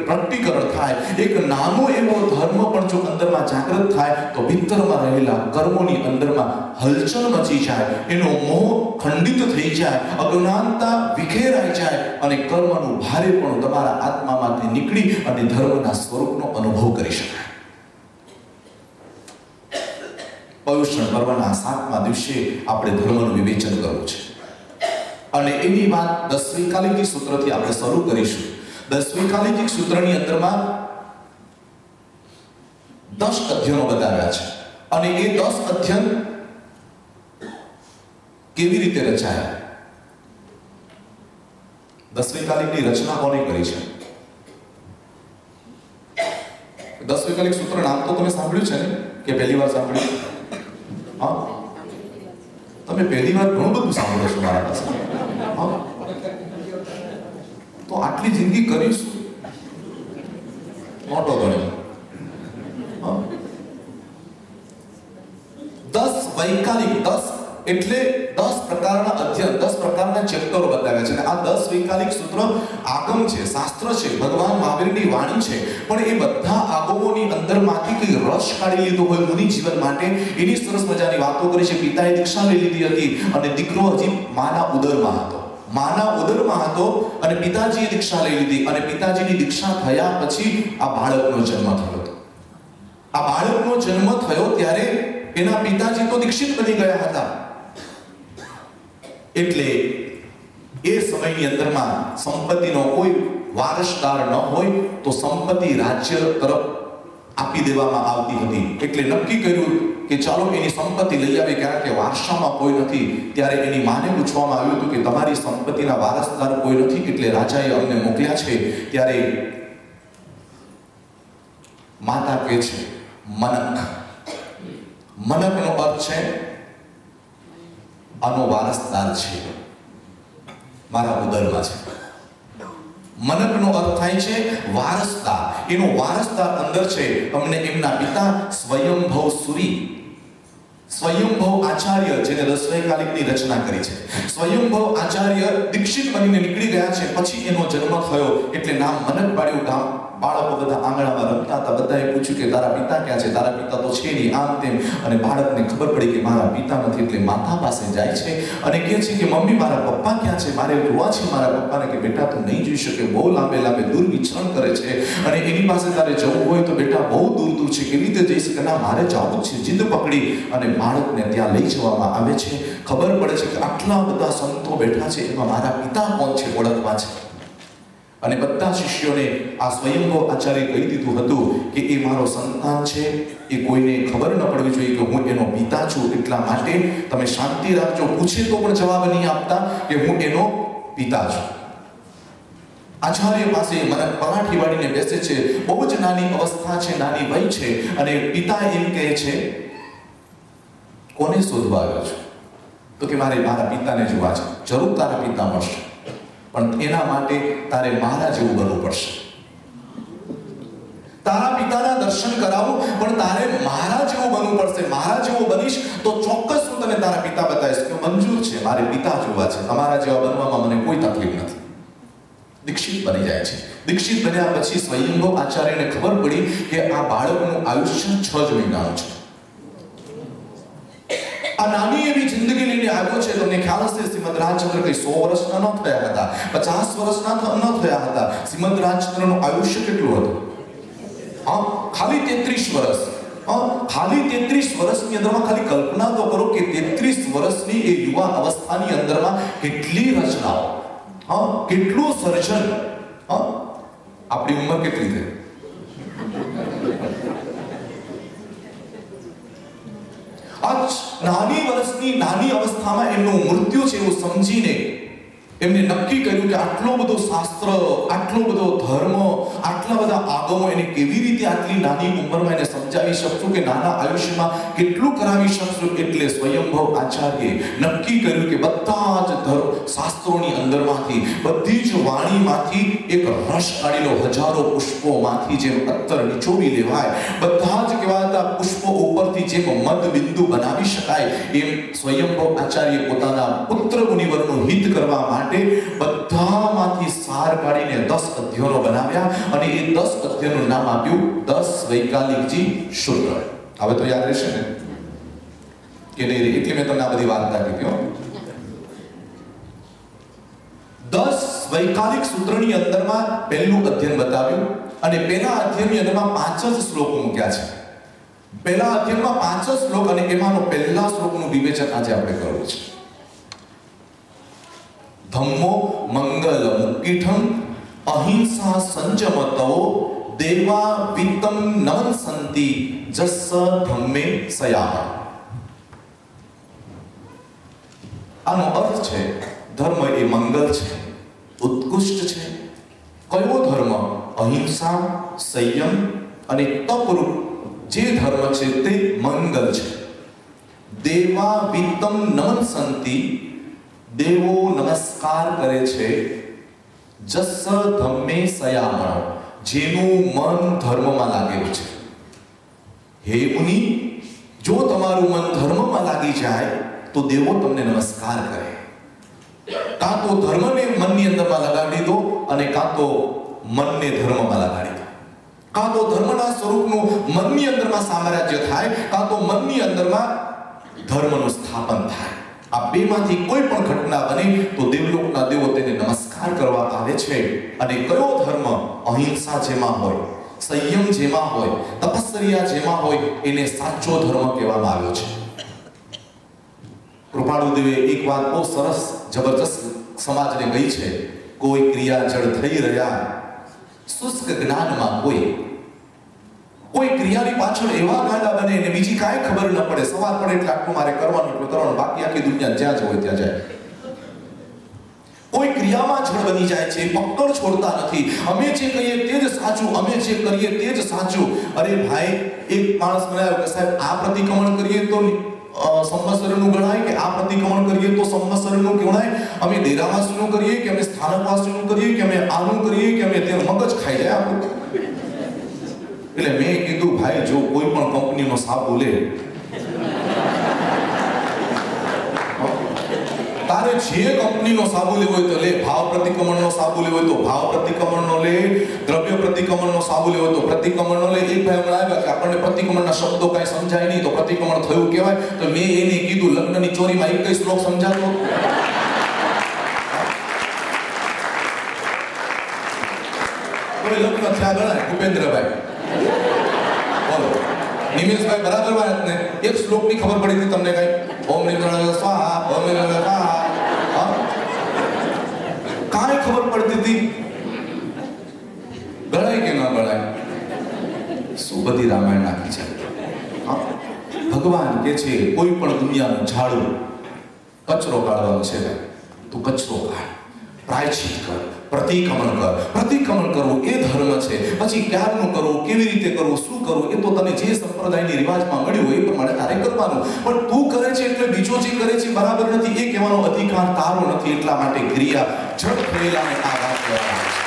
A: પ્રગટીકરણ થાય. એક નાનો એવો ધર્મ પણ જો અંદરમાં જાગૃત થાય તો ભીતરમાં રહેલા કર્મોની અંદરમાં હલચલ મચી જાય, એનો મોહ ખંડિત થઈ જાય, અજ્ઞાનતા વિખેરાઈ જાય અને કર્મનું ભારેપણું તમારા આત્મામાંથી નીકળી અને ધર્મના સ્વરૂપનો અનુભવ કરી શકાય. પર્યુષણ પર્વના 7મા દિવસે આપણે ધર્મનું વિવેચન કરવું છે અને એની વાત 10 વૈકાલિક સૂત્રથી આપણે શરૂ કરીશું. 10 વૈકાલિક સૂત્રની અંદરમાં 10 અધ્યયનો બતાવ્યા છે અને એ 10 અધ્યયન કેવી રીતે રચાયા? 10 વૈકાલિકની રચના કોણે કરી છે? 10 વૈકાલિક સૂત્ર નામ તો તમે સાંભળ્યું છે ને કે પહેલી વાર સાંભળ્યું? હા, તમે પહેલી વાર ઘણું બધું સાંભળો છો મારા પાસે. હા, તો આટલી જિંદગી કરીશું મોટો ગણ્યો. 10 વૈકાલિક, 10 એટલે 10 પ્રકારના અધ્યયન, 10 પ્રકારના ચેપ્ટરો બતાવ્યા છે. આ 10 વૈકાલિક સૂત્ર આગમ છે, શાસ્ત્ર છે, ભગવાન મહાવીરની વાણી છે. પણ એ બધા આગમોની અંદરમાંથી કંઈ રસ કાઢી લીધો હોય મુનિ જીવન માટે એની સરસ મજાની વાતો કરી છે. પિતાએ દીક્ષા લઈ લીધી હતી અને દીકરો હજી માના ઉદરમાં હતો અને પિતાજીએ દીક્ષા લઈ લીધી અને પિતાજીની દીક્ષા થયા પછી આ બાળકનો જન્મ થયો હતો. આ બાળકનો જન્મ થયો ત્યારે એના પિતાજી તો દીક્ષિત બની ગયા હતા. એટલે એ સમયની અંદરમાં સંપત્તિનો કોઈ વારસદાર ન હોય તો સંપત્તિ રાજ્ય તરફ આપી દેવામાં આવતી હતી. એટલે નક્કી કર્યું કે ચાલો એની સંપત્તિ લઈ આવે, કારણ કે વારસામાં કોઈ નથી. ત્યારે એની માને પૂછવામાં આવ્યું હતું કે તમારી સંપત્તિના વારસદાર કોઈ નથી, એટલે રાજાએ અમને મોકલ્યા છે. ત્યારે માતા કહે છે મનકનો અર્થ છે આનો વારસદાર છે, મારા ઉદરમાં છે. મનકનો અર્થ થાય છે વારસદાર. એનો વારસદાર અંદર છે. અમને એમના પિતા સ્વયંભવ સુરી, સ્વયંભવ આચાર્ય, જેને 10 વૈકાલિકની રચના કરી છે, સ્વયંભવ આચાર્ય દીક્ષિત બનીને નીકળી ગયા છે. પછી એનો જન્મ થયો એટલે નામ મનક પાડ્યું. બાળકો બધા આંગણામાં રમતા હતા. બધાએ પૂછ્યું કે તારા પિતા ક્યાં છે? તારા પિતા તો છે નહીં, આમ તેમ. અને બાળકને ખબર પડી કે મારા પિતા નથી, એટલે માતા પાસે જાય છે અને કહે છે કે મમ્મી મારા પપ્પા ક્યાં છે? મારે જોવા છે મારા પપ્પાને. કે બેટા તું નહીં જોઈ શકે, બહુ લાંબે લાંબે દૂર વિચરણ કરે છે અને એની પાસે તારે જવું હોય તો બેટા બહુ દૂર દૂર છે, કેવી રીતે જઈ શકે? ના, મારે જવું છે. જીદ પકડી અને બાળકને ત્યાં લઈ જવામાં આવે છે. ખબર પડે છે કે આટલા બધા સંતો બેઠા છે, એમાં મારા પિતા કોણ છે ઓળખવા છે. અને બધા શિષ્યોને આ સ્વયંભૂ આચાર્ય કહી દીધું હતું કે એ મારો સંતાન છે, એ કોઈને ખબર ન પડવી જોઈએ કે હું એનો પિતા છું. એટલા માટે તમે શાંતિ રાખજો. પૂછે તો પણ જવાબ નહીં આપતા કે હું એનો પિતા છું. આચાર્ય પાસે મને પરાઠી વાળીને બેસે છે. બહુ જ નાની અવસ્થા છે, નાની વય છે. અને પિતા એમ કહે છે, કોને શોધવા આવ્યો છો? તો કે મારે મારા પિતાને જોવા છે. જરૂર તારા પિતા મળશે, પણ એના માટે તારે મારા જેવું બનવું પડશે. તારા પિતાના દર્શન કરાવું, પણ તારે મારા જેવું બનવું પડશે. મારા જેવો બનીશ તો ચોક્કસ હું તને તારા પિતા બતાવીશ કે મંજૂર છે, મારે પિતા જોવા છે. તમારા જેવા બનવામાં મને કોઈ તકલીફ નથી. દીક્ષિત બની જાય છે. દીક્ષિત બન્યા પછી સ્વયંભૂ આચાર્યને ખબર પડી કે આ બાળકનું આયુષ્ય 6 જ મહિનાનું છે. આ નાની એવી જિંદગી લઈને આવ્યો છે. તમને ખ્યાલ હશે, શ્રીમદ રાજચંદ્ર કઈ 100 વર્ષના ન થયા હતા, 50 વર્ષના ન થયા હતા. શ્રીમદ રાજચંદ્રનું આયુષ્ય કેટલું હતું? ખાલી 33 વર્ષ. ખાલી 33 વર્ષની અંદરમાં ખાલી કલ્પના તો કરો કે 33 વર્ષની એ યુવા અવસ્થાની અંદરમાં કેટલી રચનાઓ, કેટલું સર્જન. આપણી ઉંમર કેટલી થઈ? નાની વર્ષની નાની અવસ્થામાં એમનું મૃત્યુ છે એવું સમજીને એમને નક્કી કર્યું કે આટલો બધો શાસ્ત્ર, આટલો બધો ધર્મ, આટલા બધા આગમો એને કેવી રીતે આટલી નાની ઉંમરમાં એને સમજાવી શકશું, કે નાના આયુષ્યમાં કેટલું કરાવી શકશું. એટલે સ્વયંભૂ આચાર્યે નક્કી કર્યું કે બધા જ શાસ્ત્રોની અંદરમાંથી, બધી જ વાણીમાંથી એક રસ કાઢી લો. હજારો પુષ્પોમાંથી જેમ અત્તર નિચોવી લેવાય, બધા જ કહેવાતા પુષ્પો ઉપરથી જેમ મધ બિંદુ બનાવી શકાય, એમ સ્વયંભૂ આચાર્ય પોતાના પુત્ર મુનિવરનું હિત કરવા માટે બધામાંથી સાર કાઢીને 10 અધ્યયનો બનાવ્યા. અને એ 10 અધ્યયનું નામ આપ્યું 10 વૈકાલિકજી સૂત્ર. હવે તો યાદ રહેશે ને કે નહીં? એટલે મેં તમને આ બધી વાર્તા કીધી. 10 વૈકાલિક સૂત્રની અંદરમાં પહેલું અધ્યયન બતાવ્યું અને પહેલા અધ્યયનની અંદરમાં 5 જ શ્લોકો મૂક્યા છે. પહેલા અધ્યયનમાં 5 જ શ્લોક અને એમાંનો પહેલા શ્લોકનું વિવેચન આજે આપણે કરવું છે. ધમ્મો મંગલ મુક્તિઠમ અહિંસા સંજમતો દેવા વિત્તમ નમંસંતિ જસ્સ ધમ્મે સયામ. આનો અર્થ છે ધર્મ એ મંગલ છે, ઉત્કૃષ્ટ છે. કયો ધર્મ? અહિંસા, સંયમ અને તપરૂપ જે ધર્મ છે તે મંગલ છે. દેવા વિત્તમ નમંસંતિ, દેવો નમસ્કાર કરે છે. જસ્સ ધમ્મે સયામણ, જેનું મન ધર્મમાં લાગેલું છે. હે મુનિ, જો તમારું મન ધર્મમાં લાગી જાય તો દેવો તમને નમસ્કાર કરે. કાં તો ધર્મને મનની અંદરમાં લગાડી દો અને કાં તો મનને ધર્મમાં લગાડી દો. કાં તો ધર્મના સ્વરૂપનું મનની અંદરમાં સામ્રાજ્ય થાય, કાં તો મનની અંદરમાં ધર્મનું સ્થાપન થાય. આ બેમાંથી કોઈ પણ ઘટના બને તો દેવલોકના દેવો તેને નમસ્કાર કરવા આવે છે. અને કયો ધર્મ? અહિંસા જેમાં હોય, સંયમ જેમાં હોય, તપસ્યા જેમાં હોય, એને સાચો ધર્મ કહેવામાં આવ્યો છે. કૃપાળુ દેવે એક વાત બહુ સરસ જબરજસ્ત સમાજને કહી છે. કોઈ ક્રિયા જળ થઈ રહ્યા, શુષ્ક જ્ઞાનમાં કોઈ ક્રિયાની પાછળ એવા ગાડા બને ને બીજી કાંઈ ખબર ન પડે. સવાર પડે એટલે આટલું મારે કરવાનું, એટલું કરવાનું, બાકી આખી દુનિયા જ્યાં જ હોય ત્યાં જાય. કોઈ ક્રિયામાં જળ બની જાય છે, પકડ છોડતા નથી. અમે જે કહીએ તે જ સાચું, અમે જે કરીએ તે જ સાચું. અરે ભાઈ, એક માણસ મને આવ્યો કે સાહેબ આ પ્રતિક્રમણ કરીએ તો સંવત્સરનું ગણાય, કે આ પ્રતિક્રમણ કરીએ તો સંવત્સરનું ગણાય, અમે દેરાવાસનું કરીએ કે અમે સ્થાનકવાસનું કરીએ કે અમે આનું કરીએ કે અમે તે મગજ ખાઈ જાય આપણું. એટલે મેં કીધું ભાઈ, જો કોઈ પણ કંપનીનો સાબુ લે, તારે જે કંપનીનો સાબુ લેવો હોય તો લે, ભાવ પ્રતિક્રમણનો સાબુ લેવો હોય તો ભાવ પ્રતિક્રમણનો લે, દ્રવ્ય પ્રતિક્રમણનો સાબુ લેવો હોય તો પ્રતિક્રમણનો લે. એક ભાઈ હમણાં આવ્યા કે આપણને પ્રતિક્રમણના શબ્દો કાંઈ સમજાય નહીં તો પ્રતિક્રમણ થયું કહેવાય. તો મેં એને કીધું લગ્નની ચોરીમાં એક શ્લોક સમજાતો. લગ્ન થયા ગણાય ભૂપેન્દ્રભાઈ, બોલો નિમેશભાઈ બરાબર વાત ને? એક શ્લોકની ખબર પડી હતી તમને કઈ? ઓમ નિર્મળ સ્વાહા, ઓમ નિર્મળ સ્વાહા, કાંઈ ખબર પડતી હતી? ગણાય કે ન ગણાય? શું બધી રામાયણ નાખી છે. ભગવાન કે છે કોઈ પણ દુનિયાનું ઝાડું કચરો કાઢવાનો છે તું કચરો કાઢ, પ્રાયશ્ચિત કર, પ્રતિક્રમણ કર. પ્રતિક્રમણ કરવું એ ધર્મ છે. પછી ક્યારનું કરવું, કેવી રીતે કરવું, શું કરવું, એ તો તને જે સંપ્રદાયની રિવાજમાં મળ્યું હોય એ પ્રમાણે તારે કરવાનું. પણ તું કરે છે એટલે બીજો જે કરે છે બરાબર નથી એ કહેવાનો અધિકાર તારો નથી. એટલા માટે ક્રિયા જડ થયેલાને આ વાત કહેવામાં આવે છે.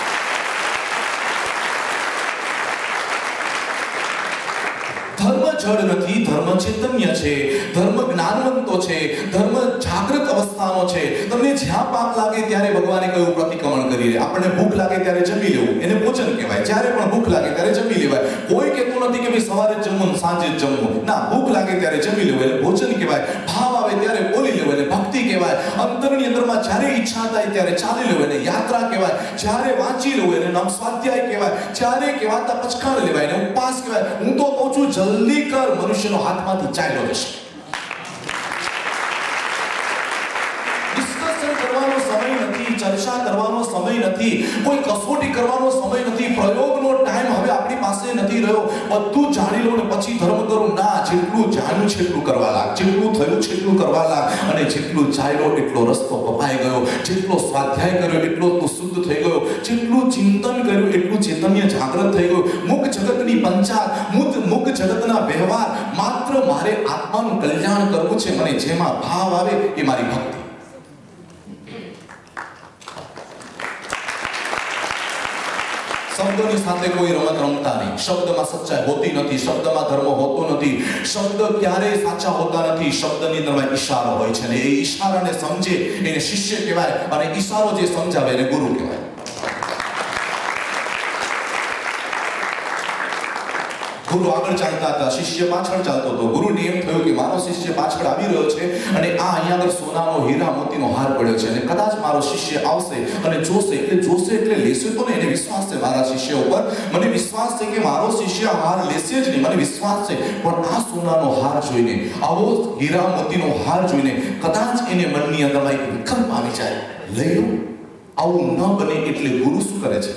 A: ધર્મ જડ નથી, ધર્મ ચૈતન્ય છે, ધર્મ જ્ઞાનવંતો છે, ધર્મ જાગૃત અવસ્થાનો છે. તમને જ્યાં પાપ લાગે ત્યારે ભગવાને કહ્યું પ્રતિક્રમણ કરી લે. આપણને ભૂખ લાગે ત્યારે જમી લેવું, એને ભોજન કહેવાય. જ્યારે પણ ભૂખ લાગે ત્યારે જમી લેવાય. કોઈ કહેતું નથી કે ભાઈ સવારે જમવું સાંજે જ જમવું. ના, ભૂખ લાગે ત્યારે જમી લેવું એટલે ભોજન કહેવાય. ભાવ આવે ત્યારે બોલી લેવું એટલે ભક્તિ કહેવાય. અંતરની અંદરમાં જ્યારે ઈચ્છા થાય ત્યારે ચાલી લેવું એટલે યાત્રા કહેવાય. જ્યારે વાંચી લેવું એને નામ સ્વાધ્યાય કહેવાય. જ્યારે કહેવાતા પચકાણ લેવાય એને ઉપવાસ કહેવાય. હું તો કહું છું જલ્દી કર, મનુષ્યનો હાથમાંથી ચાલ્યો જશે. ડિસ્કશન કરવાનો સમય નથી, ચર્ચા કરવાનો સમય નથી, કોઈ કસોટી કરવાનો સમય નથી, પ્રયોગનો ટાઈમ હવે આપણી પાસે નથી રહ્યો. બધું જાણી લો ને પછી ધર્મ કરો. ના, જેટલું જાણ્યું છે એટલું કરવા લાગ, જેટલું થયું છે એટલું કરવા લાગ. અને જેટલું ચાલ્યો એટલો રસ્તો કપાઈ ગયો, જેટલો સ્વાધ્યાય કર્યો એટલો તું શુદ્ધ થઈ ગયો, જેટલું ચિંતન કર્યું એટલું ચૈતન્ય જાગૃત થઈ ગયું. મુખ જગતની પંચાત, મુખ જગતના વ્યવહાર, માત્ર મારે આત્માનું કલ્યાણ કરવું છે. મને જેમાં ભાવ આવે એ મારી ભક્તિ. શબ્દની સાથે કોઈ રમત રમતા નહીં. શબ્દમાં સચ્ચાઈ હોતી નથી, શબ્દમાં ધર્મ હોતો નથી, શબ્દ ક્યારેય સાચા હોતા નથી. શબ્દની અંદરમાં ઈશારો હોય છે ને એ ઈશારાને સમજે એને શિષ્ય કહેવાય, અને ઈશારો જે સમજાવે એને ગુરુ કહેવાય. ગુરુ આગળ ચાલતા હતા, શિષ્ય પાછળ ચાલતો હતો. ગુરુને એમ થયું કે મારો શિષ્ય પાછળ આવી રહ્યો છે અને આ અહીંયા આગળ સોનાનો હીરા મોતીનો હાર પડ્યો છે અને કદાચ મારો શિષ્ય આવશે અને જોશે એટલે લેશે તો ને. એને વિશ્વાસ છે મારા શિષ્ય ઉપર, મને વિશ્વાસ છે કે મારો શિષ્ય હાર લેશે જ નહીં, મને વિશ્વાસ છે. પણ આ સોનાનો હાર જોઈને, આવો હીરા મોતીનો હાર જોઈને કદાચ એને મનની અંદરમાં એક વિકલ્પ આવી જાય, લઈ લો. આવું ન બને એટલે ગુરુ શું કરે છે?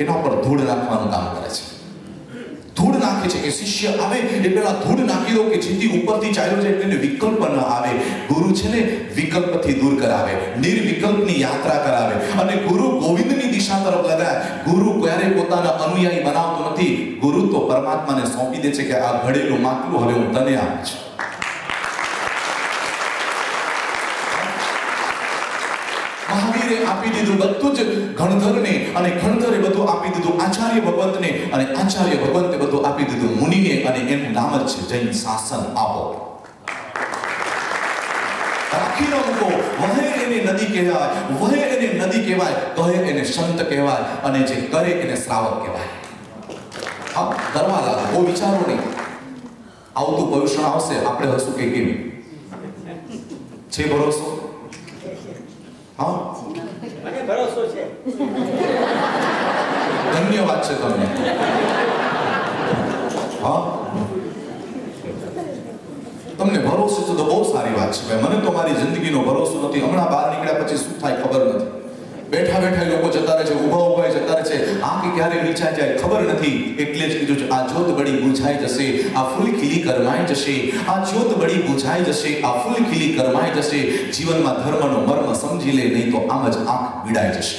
A: એના પર ધૂળ નાખવાનું કામ કરે છે. ધૂળ નાખે છે કે શિષ્ય આવે એટલે પેલા ધૂળ નાખી દો કે જેથી ઉપરથી ચાલ્યો જાય એટલે વિકલ્પ ન આવે. ગુરુ છે ને વિકલ્પથી દૂર કરાવે, નિર્વિકલ્પની યાત્રા કરાવે. અને ગુરુ ગોવિંદની દિશા તરફ લગાય. ગુરુ ક્યારે પોતાના અનુયાયી બનાવતો નથી. ગુરુ તો પરમાત્માને સોંપી દે છે કે આ ઘડેલું માટલું હવે હું તને આપું છું. મહાવીરે આપી દીધું બધું જ ગણધરને, અને ગણધરે બધું આપી દીધું આચાર્ય ભગવંતને, અને આચાર્ય ભગવંતે બધું આપી દીધું મુનિને. અને એનું નામ જ છે જૈન શાસન આપો. રાખી ન મૂકો. વહે એને નદી કહેવાય, વહે એને નદી કહેવાય, કહે એને સંત કહેવાય, અને જે કરે એને શ્રાવક કહેવાય. હા, કરવા લાગો, કોઈ વિચારો નહીં. આવતું ભવિષ્ય આવશે, આપણે હશું કે કેમ છે ભરોસો? હા,
B: મને ભરોસો છે.
A: ધન્યવાદ છે તમને. હા, તમને ભરોસો છે તો બહુ સારી વાત છે ભાઈ. મને તો મારી જિંદગીનો ભરોસો નથી. હમણાં બહાર નીકળ્યા પછી શું થાય ખબર નથી. બેઠા બેઠા લોકો જતા રહે છે, ઊભા ઊભા જતા રહે છે. આંખ ક્યારે નીચાઈ જાય ખબર નથી. એટલે જ કીધું છે આ જ્યોત બળી બુઝાઈ જશે, આ ફૂલ ખીલી કરમાઈ જશે. આ જ્યોત બળી બુઝાઈ જશે, આ ફૂલ ખીલી કરમાઈ જશે. જીવનમાં ધર્મનો મર્મ સમજી લે, નહીં તો આમ જ આંખ બીડાઈ જશે.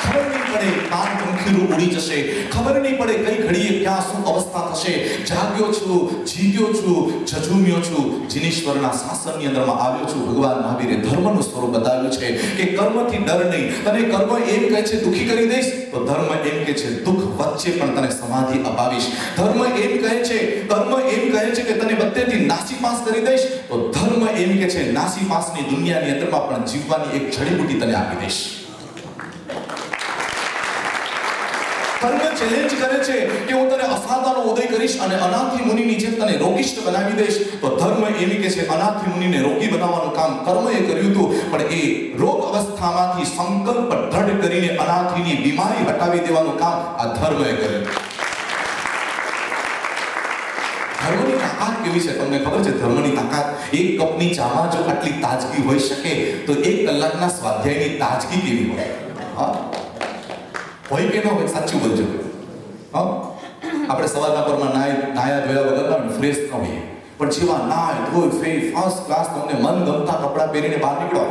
A: ખબર નહીં પડે, કાન પંખીરું ઉડી જશે, ખબર નહીં પડે કઈ ઘડીએ ક્યાં શું અવસ્થા થશે. જાગ્યો છું, જીગ્યો છું, ઝઝૂમ્યો છું, જીનેશ્વરના શાસનની અંદરમાં આવ્યો છું. ભગવાન મહાવીરે ધર્મનું સ્વરૂપ બતાવ્યું છે કે કર્મથી ડર નહીં. તને કર્મ એમ કહે છે દુખી કરી દઈશ, તો ધર્મ એમ કહે છે દુઃખ વચ્ચે પણ તને સમાધિ અપાવીશ. ધર્મ એમ કહે છે, કર્મ એમ કહે છે કે તને બધેથી નાસીપાસ કરી દઈશ, તો ધર્મ એમ કહે છે નાસીપાસની દુનિયાની અંદરમાં પણ જીવવાની એક જડીબુટી તને આપી દઈશ. કર્મ ચેલેન્જ કરે છે કે હું તને અસાધાનો ઉદય કરીશ અને અનાથી મુનિની જેમ તને રોગિષ્ઠ બનાવી દઈશ, તો ધર્મ એમ કે છે અનાથી મુનિને રોગી બનાવવાનું કામ કર્મએ કર્યું હતું, પણ એ રોગ અવસ્થામાંથી સંકલ્પ દ્રઢ કરીને અનાથીની બીમારી હટાવી દેવાનું કામ આ ધર્મએ કર્યું. ધર્મની તાકાત કેવી છે તમને ખબર છે? ધર્મની તાકાત, એક કપની ચામાં જો આટલી તાજગી હોઈ શકે તો 1 કલાકના સ્વાધ્યાયની તાજગી કેવી હોય? હા, હોય કે ન હોય? સાચું બોલજો. હા, આપણે સવારના પરમાં નાયા ધોયા વગર ફ્રેશ ન હોઈએ, પણ જેવા નાય ધોઈ ફર્સ્ટ ક્લાસ તમને મન ગમતા કપડાં પહેરીને બહાર નીકળો,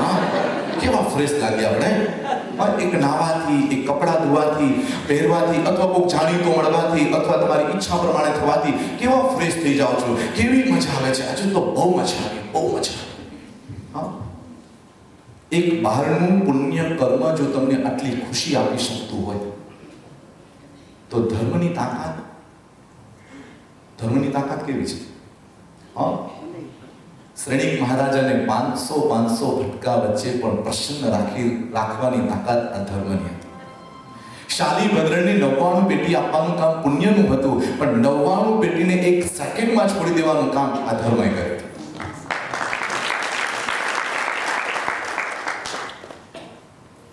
A: હા, કેવા ફ્રેશ લાગે આપણે. એક નાવાથી, એક કપડાં ધોવાથી, પહેરવાથી, અથવા કોઈ જાણીતો મળવાથી, અથવા તમારી ઈચ્છા પ્રમાણે થવાથી કેવા ફ્રેશ થઈ જાઓ છો, કેવી મજા આવે છે. હજુ તો બહુ મજા આવી, બહુ મજા આવી. હા, એક બહારનું પુણ્ય કર્મ જો તમને આટલી ખુશી આપી શકતું હોય, તો ધર્મની તાકાત કેવી છે? હા, શ્રેણીક મહારાજાને 500 ભટકા વચ્ચે પણ પ્રસન્ન રાખવાની તાકાત આ ધર્મની હતી. શાલી ભદ્રને 99 પેટી આપવાનું કામ પુણ્યનું હતું, પણ 99 પેટીને 1 સેકન્ડમાં છોડી દેવાનું કામ આ ધર્મએ કર્યું.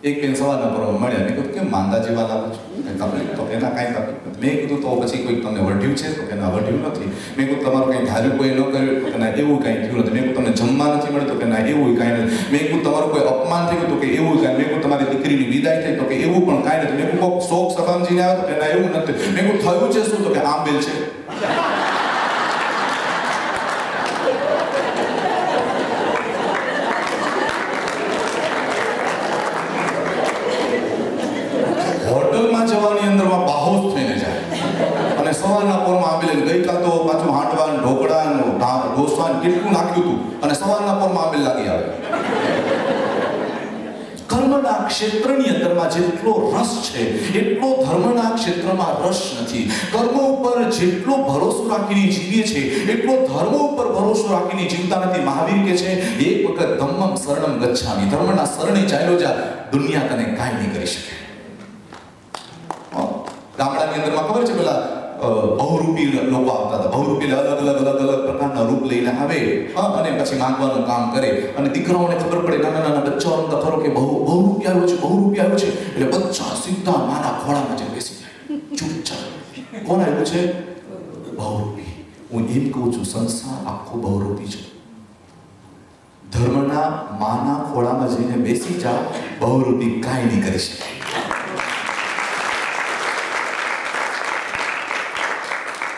A: એક બેન સવારના પરમાં મળ્યા, મેં કીધું કેમ માંદા જેવા લાગો છો? તકલીફ તો એના કાંઈ તકલીફ નથી. મેં કીધું તો પછી કોઈ તમને વઢ્યું છે? તો કે ના વઢ્યું નથી. મેં કીધું તમારું કંઈ ધાર્યું કોઈ ન કર્યું? તો કે ના એવું કાંઈ થયું નથી. મેં કીધું તમને જમવા નથી મળ્યું? તો કે ના એવું કાંઈ નથી. મેં કીધું તમારું કોઈ અપમાન થયું? તો કે એવું કાંઈ. મેં કીધું તમારી દીકરીની વિદાય થઈ? તો કે એવું પણ કાંઈ નથી. મેં કીધું કોઈક શોક સભામજીને આવ્યો? તો કે ના એવું નથી. મેં કીધું થયું છે શું? તો કે આંબેલ છે. હોટલમાં જવાની અંદરમાં બાહોશ થઈને જાય અને સવારના પોરમાં આંબેલ, ગઈકાલ તો પાછું હાંડવા ઢોકળા ઢોસા કેટલું નાખ્યું હતું અને સવારના પોરમાં આંબેલ લાગી આવે. કર્મના ક્ષેત્રની અંદરમાં જેટલો રસ છે એટલો ધર્મના ક્ષેત્રમાં રસ નથી. કર્મ ઉપર જેટલો ભરોસો રાખીને જીવીએ છે એટલો ધર્મ ઉપર ભરોસો રાખીને જીવતા નથી. મહાવીર કહે છે એક વખત ધમ્મમ શરણમ ગચ્છામિ, ધર્મના શરણે ચાલ્યો જા, દુનિયા તને કાંઈ નહીં કરી શકે. ગામડાની અંદરમાં ખબર છે પેલા બહુરૂપી લોકો આવતા હતા. બહુરૂપી અલગ પ્રકારના રૂપ લઈને આવે અને પછી માંગવાનું કામ કરે, અને દીકરાઓને ખબર પડે, નાના બચ્ચાઓને તો ખરો કે બહુરૂપી આવ્યો છે, બહુરૂપી આવ્યો છે, એટલે બચ્ચા સીધા માના ખોળામાં જઈને બેસી જાય ચૂપચાપ. કોણ આવ્યું છે? બહુરૂપી. હું એમ કહું છું સંસાર આખો બહુરૂપી છે. ધર્મના માના ખોળામાં જઈને બેસી જાઓ, બહુરૂપી કાંઈ નહીં કરી શકે.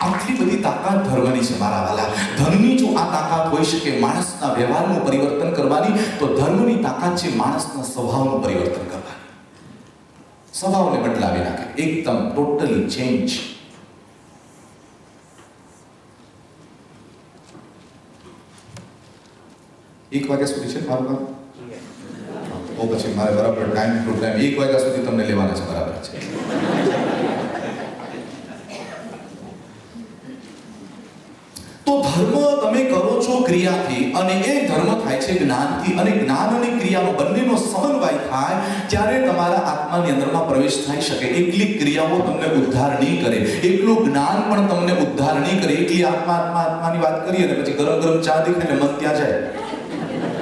A: આટલી બધી તાકાત ધર્મની છે મારા વાલા. ધર્મની જો આ તાકાત હોઈ શકે માણસના વ્યવહારનું પરિવર્તન કરવાની, તો ધર્મની તાકાત છે માણસના સ્વભાવનું પરિવર્તન કરવાની. સ્વભાવને બદલાવી નાખે, એકદમ ટોટલી ચેન્જ. એક વાગ્યા સુધી છે મારું કામ, તો પછી મારે બરાબર ટાઈમ ટુ ટાઈમ 1 વાગ્યા સુધી તમને લેવાના છે. બરાબર છે. તો ધર્મ તમે કરો છો ક્રિયાથી, અને એ ધર્મ થાય છે જ્ઞાનથી, અને જ્ઞાન અને ક્રિયાનો બંનેનો સમન્વય થાય ત્યારે તમારા આત્માની અંદરમાં પ્રવેશ થઈ શકે. એકલી ક્રિયાઓ તમને ઉદ્ધાર નહીં કરે, એકલું જ્ઞાન પણ તમને ઉદ્ધાર નહીં કરે. એકલી આત્માની વાત કરીએ અને પછી ગરમ ચા દેખાય મન ત્યાં જાય,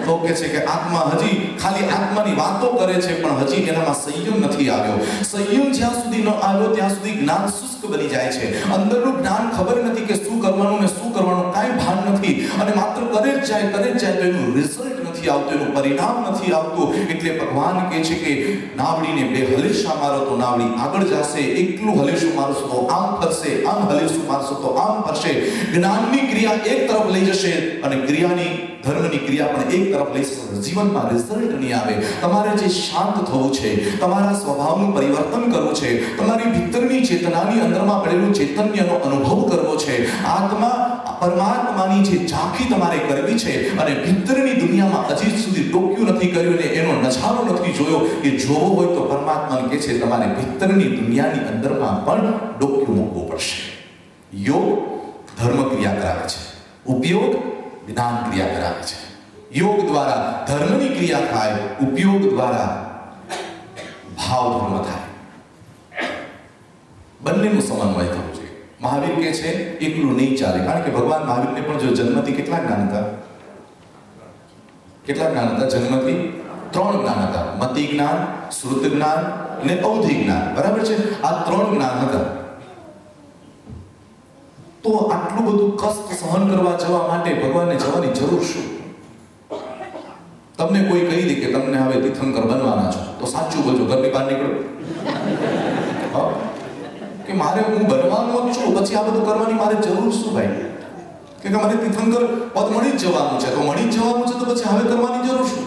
A: તો કે છે કે આત્મા હજી ખાલી આત્માની વાતો કરે છે, પણ હજી એનામાં સંયમ નથી આવ્યો. સંયમ જ્યાં સુધી ન આવ્યો ત્યાં સુધી જ્ઞાન શુષ્ક બની જાય છે. અંદરનું જ્ઞાન ખબર નથી કે શું કરવાનું ને શું કરવાનું, કાંઈ ભાન નથી, અને માત્ર કરે જ જાય તો એનું રિઝલ્ટ નથી નથી આવતું, એનું પરિણામ નથી આવતું. એટલે ભગવાન કહે છે કે નાવડીને બે હલેશા મારો તો નાવડી આગળ જશે, એકલું હલેશું મારશો તો આમ ફરશે, આમ હલેશું મારશો તો આમ ફરશે. જ્ઞાનની ક્રિયા એક તરફ લઈ જશે અને ક્રિયાની ધર્મની ક્રિયા પણ એક તરફ લઈ જશે. જીવનમાં રિઝલ્ટ નહીં આવે. તમારે જે શાંત થવું છે, તમારા સ્વભાવનું પરિવર્તન કરવું છે, તમારી ભીતરની ચેતનાની અંદરમાં પડેલું ચૈતન્યનો અનુભવ કરવો છે, આત્મા પરમાત્માની જે ઝાંખી તમારે કરવી છે અને ભીતરની દુનિયામાં હજી સુધી ડોક્યું નથી કર્યું ને એનો નજારો નથી જોયો, એ જોવો હોય તો પરમાત્માને કહે છે તમારે ભીતરની દુનિયાની અંદરમાં પણ ડોક્યું મૂકવું પડશે. યોગ ધર્મ ક્રિયા કરાવે છે, ઉપયોગ જ્ઞાન ક્રિયા કરાવે છે. યોગ દ્વારા ધર્મની ક્રિયા થાય, ઉપયોગ દ્વારા ભાવ ધર્મ થાય. બંનેનું સમન્વય થવું જોઈએ. મહાવીર કહે છે એકલું નહીં ચાલે, કારણ કે ભગવાન મહાવીરને પણ જો જન્મથી કેટલા જ્ઞાન હતા? કેટલા જ્ઞાન હતા જન્મથી? 3 જ્ઞાન હતા. મતિ જ્ઞાન, શ્રુત જ્ઞાન અને અવધિ જ્ઞાન. બરાબર છે? આ 3 જ્ઞાન હતા. તો આટલું બધું કષ્ટ સહન કરવા જવા માટે ભગવાનને જવાની જરૂર શું? તમને કોઈ કહી દે કે તમને હવે તીર્થંકર બનવાના છો, તો સાચું બોલજો, ઘરની બહાર નીકળો. કે મારે હું બનવાનો જ છું, પછી આ બધું કરવાની મારે જરૂર શું ભાઈ? કે મને તીર્થંકર પદ મળી જ જવાનું છે, તો મળી જ જવાનું છે, તો પછી હવે કરવાની જરૂર શું?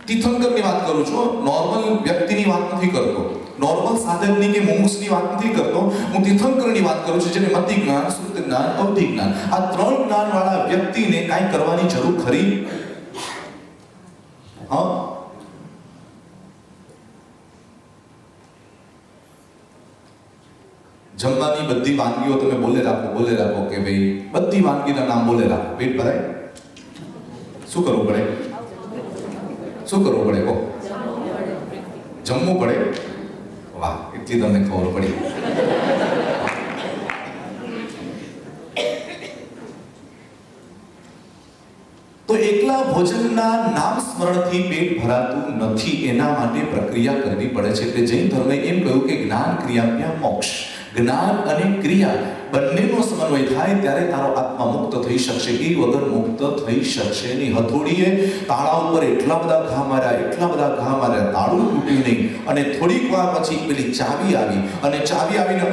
A: તીર્થંકરની વાત કરું છું, નોર્મલ વ્યક્તિની વાત નથી કરતો, નોર્મલ સાધકની કે મુમુક્ષની વાત નથી કરતો. હું તીર્થંકરની વાત કરું છું, જેને મતિ જ્ઞાન, શ્રુત જ્ઞાન, અવધિ જ્ઞાન, આ 3 જ્ઞાન વાળા વ્યક્તિને કાંઈ કરવાની જરૂર ખરી? હા, જમવાની બધી વાનગીઓ તમે બોલે રાખો કે ભાઈ બધી વાનગીના નામ બોલે રાખો, પેટ ભરાય? શું કરવું પડે? શું કરવું પડે? કહો. જમવું પડે. વાહ, એટલી તમને ખબર પડી. તો એકલા ભોજનના નામ સ્મરણથી પેટ ભરાતું નથી, એના માટે પ્રક્રિયા કરવી પડે છે. એટલે જૈન ધર્મે એમ કહ્યું કે જ્ઞાન ક્રિયા મોક્ષ. જ્ઞાન અને ક્રિયા બંનેનો સમન્વય થાય ત્યારે તારો આત્મા મુક્ત થઈ શકશે. એ વગર મુક્ત થઈ શકશે નહીં. હથોડીએ તાળા ઉપર એટલા બધા ઘા માર્યા, તાળું તૂટ્યું નહીં. અને થોડીક વાર પછી પેલી ચાવી આવી અને ચાવી આવીને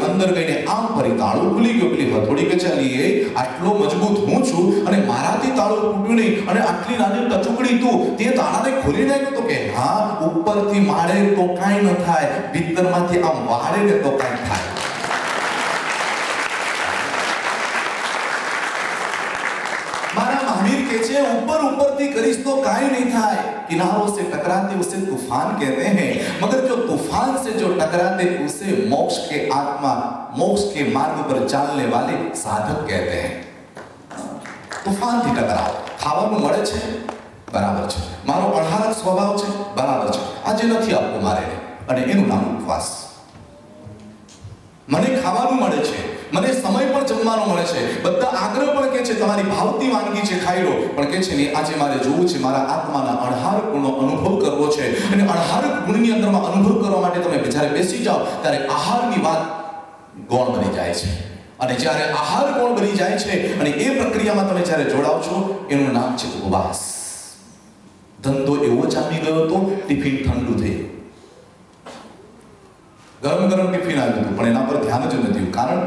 A: અંદર ગઈને આમ ફરી તાળું ખુલી ગયું. પેલી હથોડી કે ચાલી એ આટલો મજબૂત હું છું અને મારાથી તાળું તૂટ્યું નહીં, અને આટલી નાની ટચુકડી તું તે તાળાને ખોલી નાખ્યો. તો કે હા, ઉપરથી મારે તો કાંઈ ન થાય, ભીતરમાંથી આમ વાળે ને તો કાંઈ થાય. मारा महावीर कहते हैं ऊपर करीस तो काई नहीं था, किनारों से टकराते उसे तूफान कहते हैं, मगर जो तूफान से जो टकराते उसे मोक्ष के आत्मा, मोक्ष के मार्ग पर चलने वाले साधक कहते हैं. तूफान थी टकराव, खाવાનું મળે છે બરાબર છે, મારો અણહારક સ્વભાવ છે બરાબર છે, આજે નથી આપવું મારે, અને એનું નામ ઉપવાસ. મને ખાવાનું મળે છે, મને સમય પણ જમવાનો મળે છે, બધા આગ્રહ પણ કે છે તમારી ભાવતી વાનગી છે ખાઈ લો, પણ કે છે ને આજે મારે જોવું છે, મારા આત્માના અણહારક ગુણનો અનુભવ કરવો છે. અને અણહારક ગુણની અંદરમાં અનુભવ કરવા માટે તમે જ્યારે બેસી જાઓ ત્યારે આહારની વાત ગૌણ બની જાય છે. અને જ્યારે આહાર ગૌણ બની જાય છે અને એ પ્રક્રિયામાં તમે જ્યારે જોડાવ છો, એનું નામ છે ઉપવાસ. ધંધો એવો જામી ગયો તો ટિફિન ઠંડુ થઈ ગરમ ટિફિન આવ્યું હતું, પણ એના પર ધ્યાન જ નથી, કારણ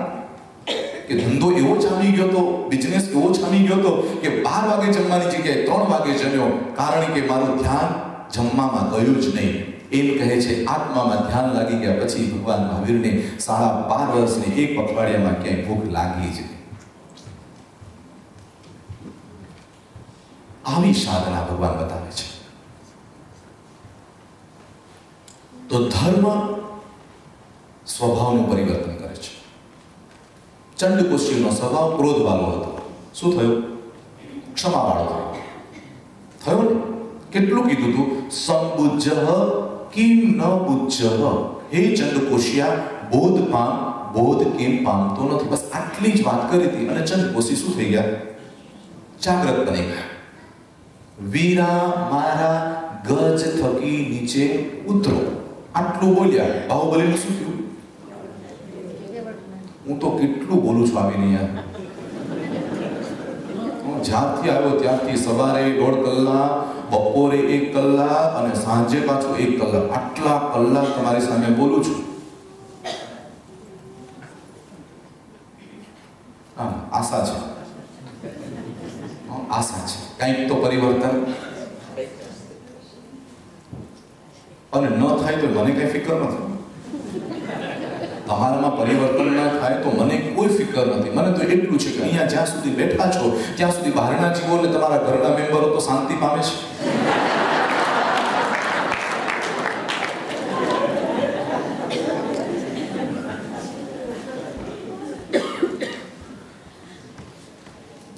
A: કે ધંધો એવો જામી ગયો તો, બિઝનેસ એવો જામી ગયો તો કે 12 વાગે જમવાની જગ્યાએ 3 વાગે જમ્યો, કારણ કે મારું ધ્યાન જમવામાં ગયું જ નહીં. એમ કહે છે આત્મામાં ધ્યાન લાગી ગયા પછી ભગવાન મહાવીરને 12.5 વર્ષની એક પખવાડિયામાં ક્યાંય ભૂખ લાગી જ નહીં. આવી સાધના ભગવાન બતાવે છે. તો ધર્મ સ્વભાવનું પરિવર્તન કરે છે. ચંડકોશીનો સ્વભાવ ક્રોધવાળો હતો, શું થયું? ક્ષમાવાળો થયો ને. કેટલું કીધું તું? સંબુજ્જ કિમ ન બુજ્જ. હે ચંડકોશિયા, બોધ પામ, બોધ કેમ પામતો નથી. બસ આટલી જ વાત કરી હતી અને ચંડકોશી શું થઈ ગયા? જાગ્રત બની ગયા. વીરા મારા ગજ થકી નીચે ઉતરો, આટલું બોલ્યા. બાહુબલીનું શું થયું? હું તો કેટલું બોલું છું આવીને યાર, જ્યારથી આવ્યો ત્યારથી સવારે 1.5 કલાક, બપોરે 1 કલાક અને સાંજે પાછું 1 કલાક, આટલા કલાક તમારી સામે બોલું છું. આશા છે, આશા છે કંઈક તો પરિવર્તન. અને ન થાય તો મને કઈ ફિકર નથી. તમારામાં પરિવર્તન ન થાય તો મને કોઈ ફિકર નથી. મને તો એટલું છે કે અહીંયા જ્યાં સુધી બેઠા છો ત્યાં સુધી બહારના જીવો અને તમારા ઘરના મેમ્બરો તો શાંતિ પામે છે.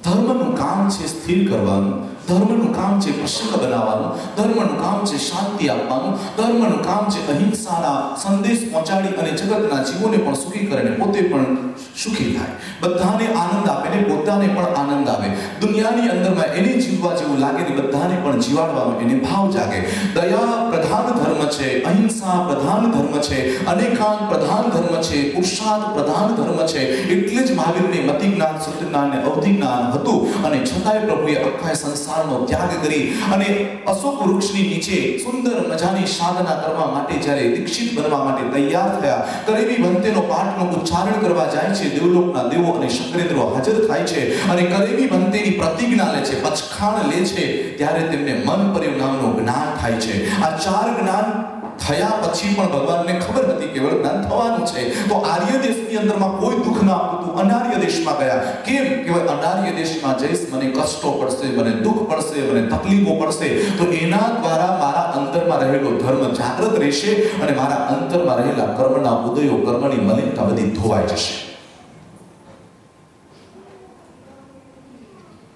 A: ધર્મનું કામ છે સ્થિર કરવાનું, ધર્મનું કામ છે પ્રસન્ન બનાવવાનું, ધર્મનું કામ છે શાંતિ આપવાનું, ધર્મનું કામ છે અહિંસાના સંદેશ પહોંચાડી અને જગતના જીવોને પણ સુખી કરે અને પોતે પણ સુખી થાય, બધાને આનંદ આપે ને પોતાને પણ આનંદ આવે, દુનિયાની અંદરમાં એને જીવવા જેવું લાગે ને બધાને પણ જીવાડવાનો એને ભાવ જાગે. દયા પ્રધાન ધર્મ છે, અહિંસા પ્રધાન ધર્મ છે, અનેકાંત પ્રધાન ધર્મ છે, પુરુષાર્થ પ્રધાન ધર્મ છે. એટલે જ મહાવીરને મતિ જ્ઞાન, શુદ્ધ જ્ઞાન ને અવધિ જ્ઞાન હતું અને છતાંય પ્રભુએ આખા સંસારનો ત્યાગ કરી અને અશોક વૃક્ષની નીચે સુંદર મજાની સાધના કરવા માટે જ્યારે દીક્ષિત બનવા માટે તૈયાર થયા, કરેવી ભંતેનો પાઠનો ઉચ્ચારણ કરવા જાય છે, દેવલોકના દેવો અને શંકરેન્દ્રો હાજર થાય છે અને કરેવી ભંતેની પ્રતિજ્ઞા લે છે, પચખાણ લે છે, ત્યારે તેમને મન પર્યું નામનું જ્ઞાન થાય છે. આ 4 જ્ઞાન થયા પછી પણ ભગવાનને ખબર હતી કેવળ જ્ઞાન થવાનું છે. તો આર્ય દેશની અંદરમાં કોઈ દુઃખ ના આપતું, અનાર્ય દેશમાં ગયા. કેમ? કેવળ અનાર્ય દેશમાં જઈશ, મને કષ્ટો પડશે, મને દુઃખ પડશે, મને તકલીફો પડશે, તો એના દ્વારા મારા અંતરમાં રહેલો ધર્મ જાગૃત રહેશે અને મારા અંતરમાં રહેલા કર્મના ઉદયો, કર્મની મલિનતા બધી ધોવાઈ જશે.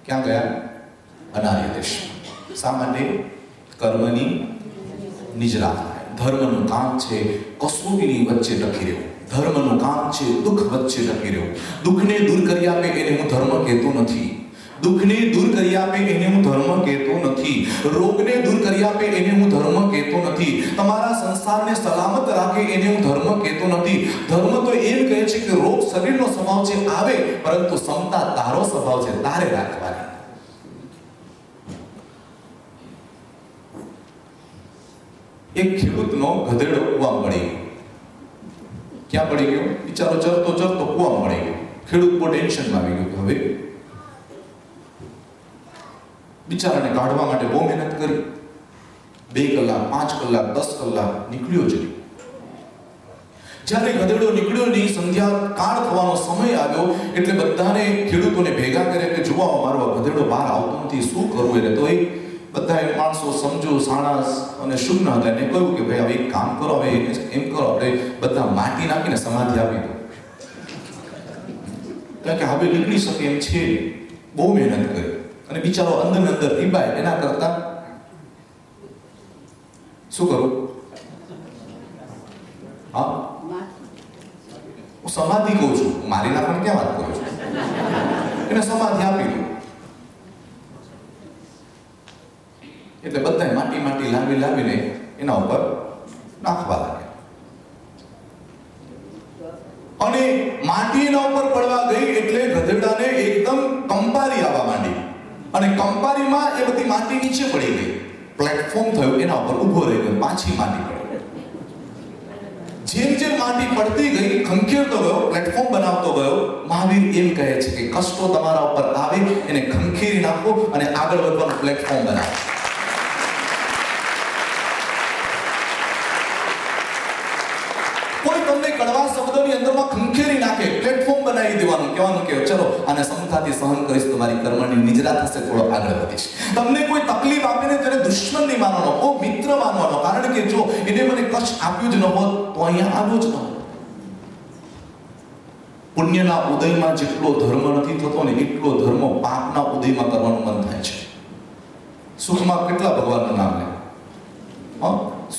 A: ક્યાં ગયા? અનાર્ય દેશ. શા માટે? કર્મની નિજરા. ધર્મનું કામ છે કસોટીની વચ્ચે ટકી રહેવું, ધર્મનું કામ છે દુઃખ વચ્ચે ટકી રહેવું. દુઃખને દૂર કરી આપે એને હું ધર્મ કહેતો નથી, દુઃખને દૂર કરી આપે એને હું ધર્મ કહેતો નથી, રોગને દૂર કરી આપે એને હું ધર્મ કહેતો નથી, તમારા સંસારને સલામત રાખે એને હું ધર્મ કહેતો નથી. ધર્મ તો એમ કહે છે કે રોગ શરીરનો સ્વભાવ છે આવે, પરંતુ ક્ષમતા તારો સ્વભાવ છે તારે રાખવાની. એક ખેડૂતનો ગધેડો કૂવામાં પડી ગયો. ક્યાં પડી ગયો? બિચારો ચરતો ચરતો કૂવામાં પડી ગયો. ખેડૂત બહુ ટેન્શનમાં આવી ગયો કે હવે બિચારાને કાઢવા માટે બહુ મહેનત કરી. 2 કલાક, 5 કલાક, 10 કલાક નીકળ્યો જ નહીં. જ્યારે ગધેડો નીકળ્યો નહીં, સંધ્યા કાળ થવાનો સમય આવ્યો એટલે બધાને ખેડૂતોને ભેગા કર્યા કે જુઓ મારો ગધેડો બહાર આવતો નથી, શું કરવું? એટલે તો બધા માણસો સમજો સાણસ અને શુભ્ન હતા એને કહ્યું કે ભાઈ હવે એક કામ કરો, હવે એમ કરો આપણે બધા માટી નાખીને સમાધિ આપી દો, કારણ કે હવે નીકળી શકે એમ છે. બહુ મહેનત કરી અને બિચારો અંદર ને અંદર રીબાય. એના કરતા શું કરું? હા, હું સમાધિ કહું છું, મારી નાખવાની ક્યાં વાત કરું છું? એને સમાધિ આપી દો. એટલે બધાએ માટી લાવીને એના ઉપર નાખવા લાગ્યા અને માટી એના ઉપર પડવા ગઈ એટલે ગધેડાને એકદમ કંપારી આવવા માંડી અને કંપારીમાં એ બધી માટી નીચે પડી ગઈ. પ્લેટફોર્મ થયું, એના ઉપર ઊભો રહી ગયો, પાછી માટી પડી. જેમ જેમ માટી પડતી ગઈ, ખંખેરતો ગયો, પ્લેટફોર્મ બનાવતો ગયો. મહાવીર એમ કહે છે કે કષ્ટો તમારા ઉપર આવે એને ખંખેરી નાખો અને આગળ વધવાનું પ્લેટફોર્મ બનાવો. કોઈ તમને કડવા શબ્દોની અંદરમાં ખંખેરી નાખે, પ્લેટફોર્મ બનાવી દેવાનું, કહેવાનું કે ચલો આને સમતાથી સહન કરીશ, તમારી કર્મની નિજરા થશે, થોડો આગળ વધીશ. તમને કોઈ તકલીફ આપીને તેને દુશ્મન નહીં માનવાનો, ઓ મિત્ર માનવાનો, કારણ કે જો એને મને કષ્ટ આપ્યું જ ન હોત તો અહીંયા આવ્યો જ ન હોત. પુણ્યના ઉદયમાં જેટલો ધર્મ નથી થતો ને એટલો ધર્મ પાપના ઉદયમાં કરવાનું મન થાય છે. સુખમાં કેટલા ભગવાનનું નામ લે,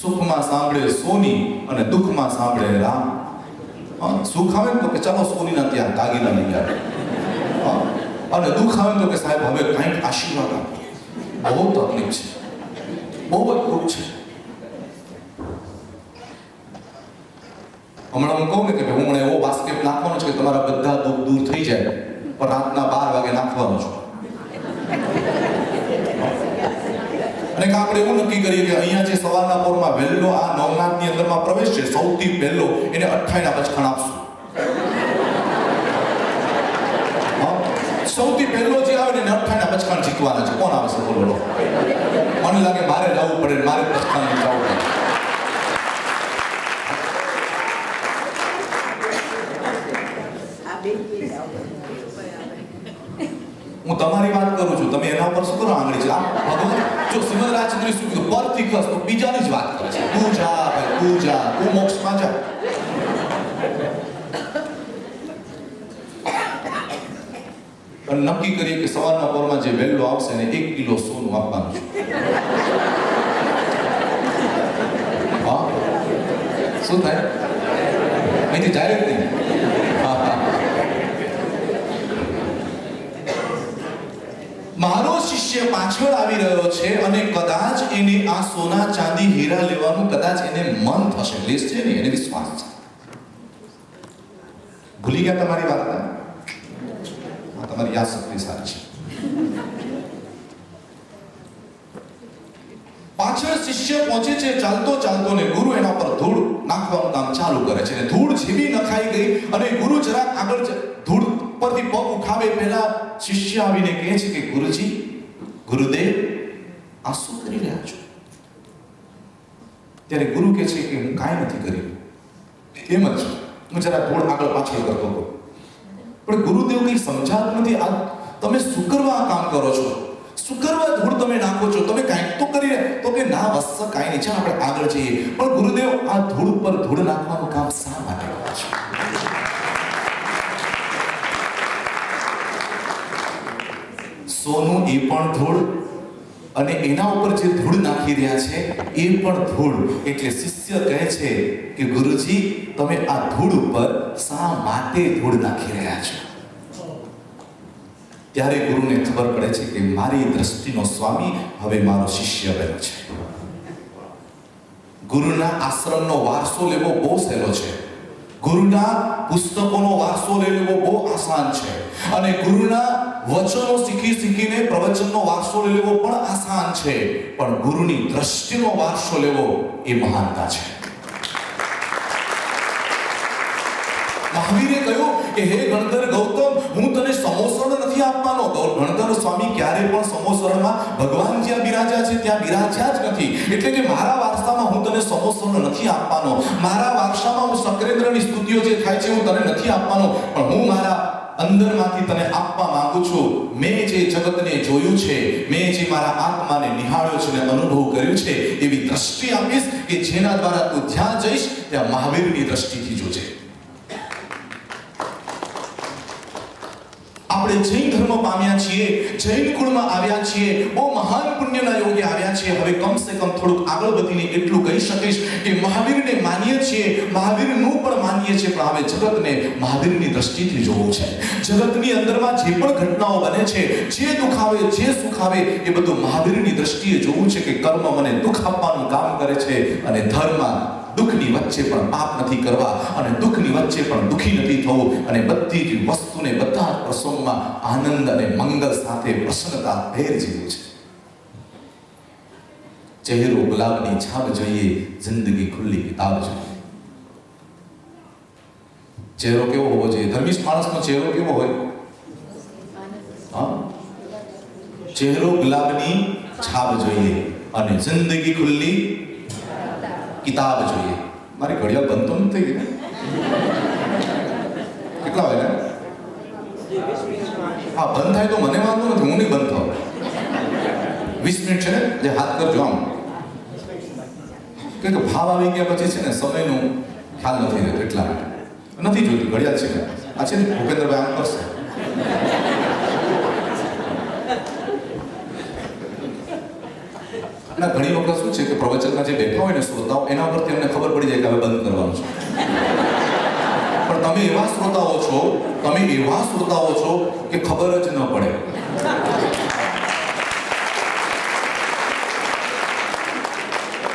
A: સુખમાં સાંભળે સોની અને દુઃખમાં સાંભળે રામ. સુખ આવે તો કે ચાલો સોનીના ત્યાં દાગીના લઈ આવે, અને દુઃખ આવે તો કે સાહેબ હવે કંઈક આશીર્વાદ આપો. બહુ તકલીફ છે, બહુ જ દુઃખ છે. હમણાં હું કહું ને કે હું હમણાં એવો બાસ્કેટ નાખવાનો છે કે તમારા બધા દુઃખ દૂર થઈ જાય, પણ રાતના 12 વાગે નાખવાનો છું. અને આપણે એવું નક્કી કરીએ કે અહીંયા જે સવારના પોરમાં વહેલો આ નવનાથની અંદરમાં પ્રવેશ છે, સૌથી પહેલો એને 28 ના બચખાણ આપશું. સૌથી પહેલો જે આવે ને એને 28 ના બચખાણ જીતવાના છે. કોણ આવે છે બોલો? મને લાગે મારે જવું પડે, મારે બચખાણ જવું પડે. હું તમારી વાત કરું છું, તમે એના ઉપર શું કરો આંગળી છે? ભગવાન જો શ્રીમદ રાજચંદ્ર શું કીધું, પરથી ખસ તો બીજાની જ વાત કરે છે. તું જા ભાઈ, તું જા, તું મોક્ષમાં જા. પણ નક્કી કરીએ કે સવારના પોરમાં જે વહેલો આવશે ને 1 કિલો સોનું આપવાનું છે. હા, શું થાય? અહીંથી ડાયરેક્ટ નહીં. હા હા, મારો શિષ્ય પાછળ આવી રહ્યો છે અને કદાચ એને આ સોના ચાંદી હીરા લેવાનું કદાચ એને મન થશે. લેસ છે ને, એને વિશ્વાસ છે. ભૂલી ગયા તમારી વાત? હા, તમારી યાદ શક્તિ સારી છે. પાછળ શિષ્ય પહોંચે છે ચાલતો ચાલતો ને ગુરુ એના પર ધૂળ નાખવાનું કામ ચાલુ કરે છે. અને ધૂળ જેવી નખાઈ ગઈ અને ગુરુ જરાક આગળ ધૂળ પરથી પગ ઉઠાવે પહેલા શિષ્ય આવીને કહે છે કે ગુરુજી, ગુરુદેવ, આ શું કરી રહ્યા છો? ત્યારે ગુરુ કહે છે કે હું કાંઈ નથી કર્યું, એમ જ હું જરા ધૂળ આગળ પાછળ કરતો હતો. પણ ગુરુદેવ કંઈ સમજાતું નથી. આ તમે શું કરવા આ કામ કરો છો? શું કરવા ધૂળ તમે નાખો છો? તમે કાંઈક તો કરી તો કે ના બસ કાંઈ નહીં, ચાલ આપણે આગળ જઈએ. પણ ગુરુદેવ, આ ધૂળ પર ધૂળ નાખવાનું કામ શા માટે કરો છો? સોનું એ પણ ધૂળ અને એના ઉપર જે ધૂળ નાખી રહ્યા છે એ પણ ધૂળ. એટલે શિષ્ય કહે છે કે ગુરુજી, તમે આ ધૂળ ઉપર શા માટે ધૂળ નાખી રહ્યા છો? ત્યારે ગુરુને ખબર પડે છે કે મારી દ્રષ્ટિનો સ્વામી હવે મારો શિષ્ય બન્યો છે. ગુરુના આશ્રમનો વારસો લેવો બહુ સહેલો છે. ગુરુના પુસ્તકોનો વારસો લેવો બહુ આસાન છે. અને ગુરુના વચનો શીખીને પ્રવચનનો વારસો લેવો પણ આસાન છે. પણ ગુરુની દ્રષ્ટિનો વારસો લેવો એ મહાનતા છે. મહાવીરે કહ્યું કે હે ગણધર ગૌતમ, હું તને સમોસરણ નથી આપવાનો. ગણધર સ્વામી ક્યારે પણ સમોસરણમાં ભગવાન જ્યાં બિરાજ્યા છે ત્યાં બિરાજ્યા જ નથી. એટલે કે મારા વારસામાં હું તને સમોસરણ નથી આપવાનો. મારા વારસામાં હું સક્રેન્દ્રની સ્તુતિઓ જે થાય છે હું તને નથી આપવાનો. પણ હું મારા અંદરમાંથી તને આપવા માંગુ છું. મેં જે જગતને જોયું છે, મેં જે મારા આત્માને નિહાળ્યો છે અને અનુભવ કર્યું છે, એવી દ્રષ્ટિ આપીશ કે જેના દ્વારા તું જ્યાં જઈશ ત્યાં મહાવીરની દ્રષ્ટિથી જોજે. આપણે જૈન ધર્મ પામ્યા છીએ, જૈન કુળમાં આવ્યા છીએ, બહુ મહાન પુણ્યના યોગે આવ્યા છીએ. હવે કમસે કમ થોડુંક આગળ વધીને એટલું કહી શકીશ કે મહાવીરને માનીએ છીએ, મહાવીરનું પણ માનીએ છીએ, પણ હવે જગતને મહાવીરની દ્રષ્ટિથી જોવું છે. જગતની અંદરમાં જે પણ ઘટનાઓ બને છે, જે દુઃખ આવે, જે સુખ આવે, એ બધું મહાવીરની દ્રષ્ટિએ જોવું છે કે કર્મ મને દુઃખ આપવાનું કામ કરે છે અને ધર્મ દુઃખની વચ્ચે પણ પાપ નથી કરવા અને દુઃખની વચ્ચે પણ દુઃખી નથી થવું અને બધી જ વસ્તુને બધા પ્રસંગમાં આનંદ અને મંગલ સાથે પ્રસન્નતા ભેર જેવું છે. ચહેરો ગુલાબની છાપ જોઈએ, જિંદગી ખુલ્લી કિતાબ જોઈએ. ચહેરો કેવો હોવો જોઈએ? ધર્મિષ્ઠ માણસનો ચહેરો કેવો હોય? હા, ચહેરો ગુલાબની છાપ જોઈએ અને જિંદગી ખુલ્લી કિતાબ જોઈએ. મારી ઘડિયાળ બંધ તો નથી થઈ ગઈ? કેટલા વાગ્યા? હા, બંધ થાય તો મને વાંધો નથી, હું નહીં બંધ થાઉં. 20 મિનિટ છે ને, જે હાથ કરજો આમ. કે ભાવ આવી ગયા પછી છે ને સમયનું ખ્યાલ નથી રહેતો, એટલા માટે નથી જોઈતું. ઘડિયાળ છે આ છે ને, ભૂપેન્દ્રભાઈ આમ કરશે. ના, ઘણી વખત શું છે કે પ્રવચનમાં જે બેઠા હોય ને શ્રોતાઓ, એના પરથી અમને ખબર પડી જાય કે હવે બંધ કરવાનું છે. પણ તમે એવા શ્રોતાઓ છો કે ખબર જ ન પડે.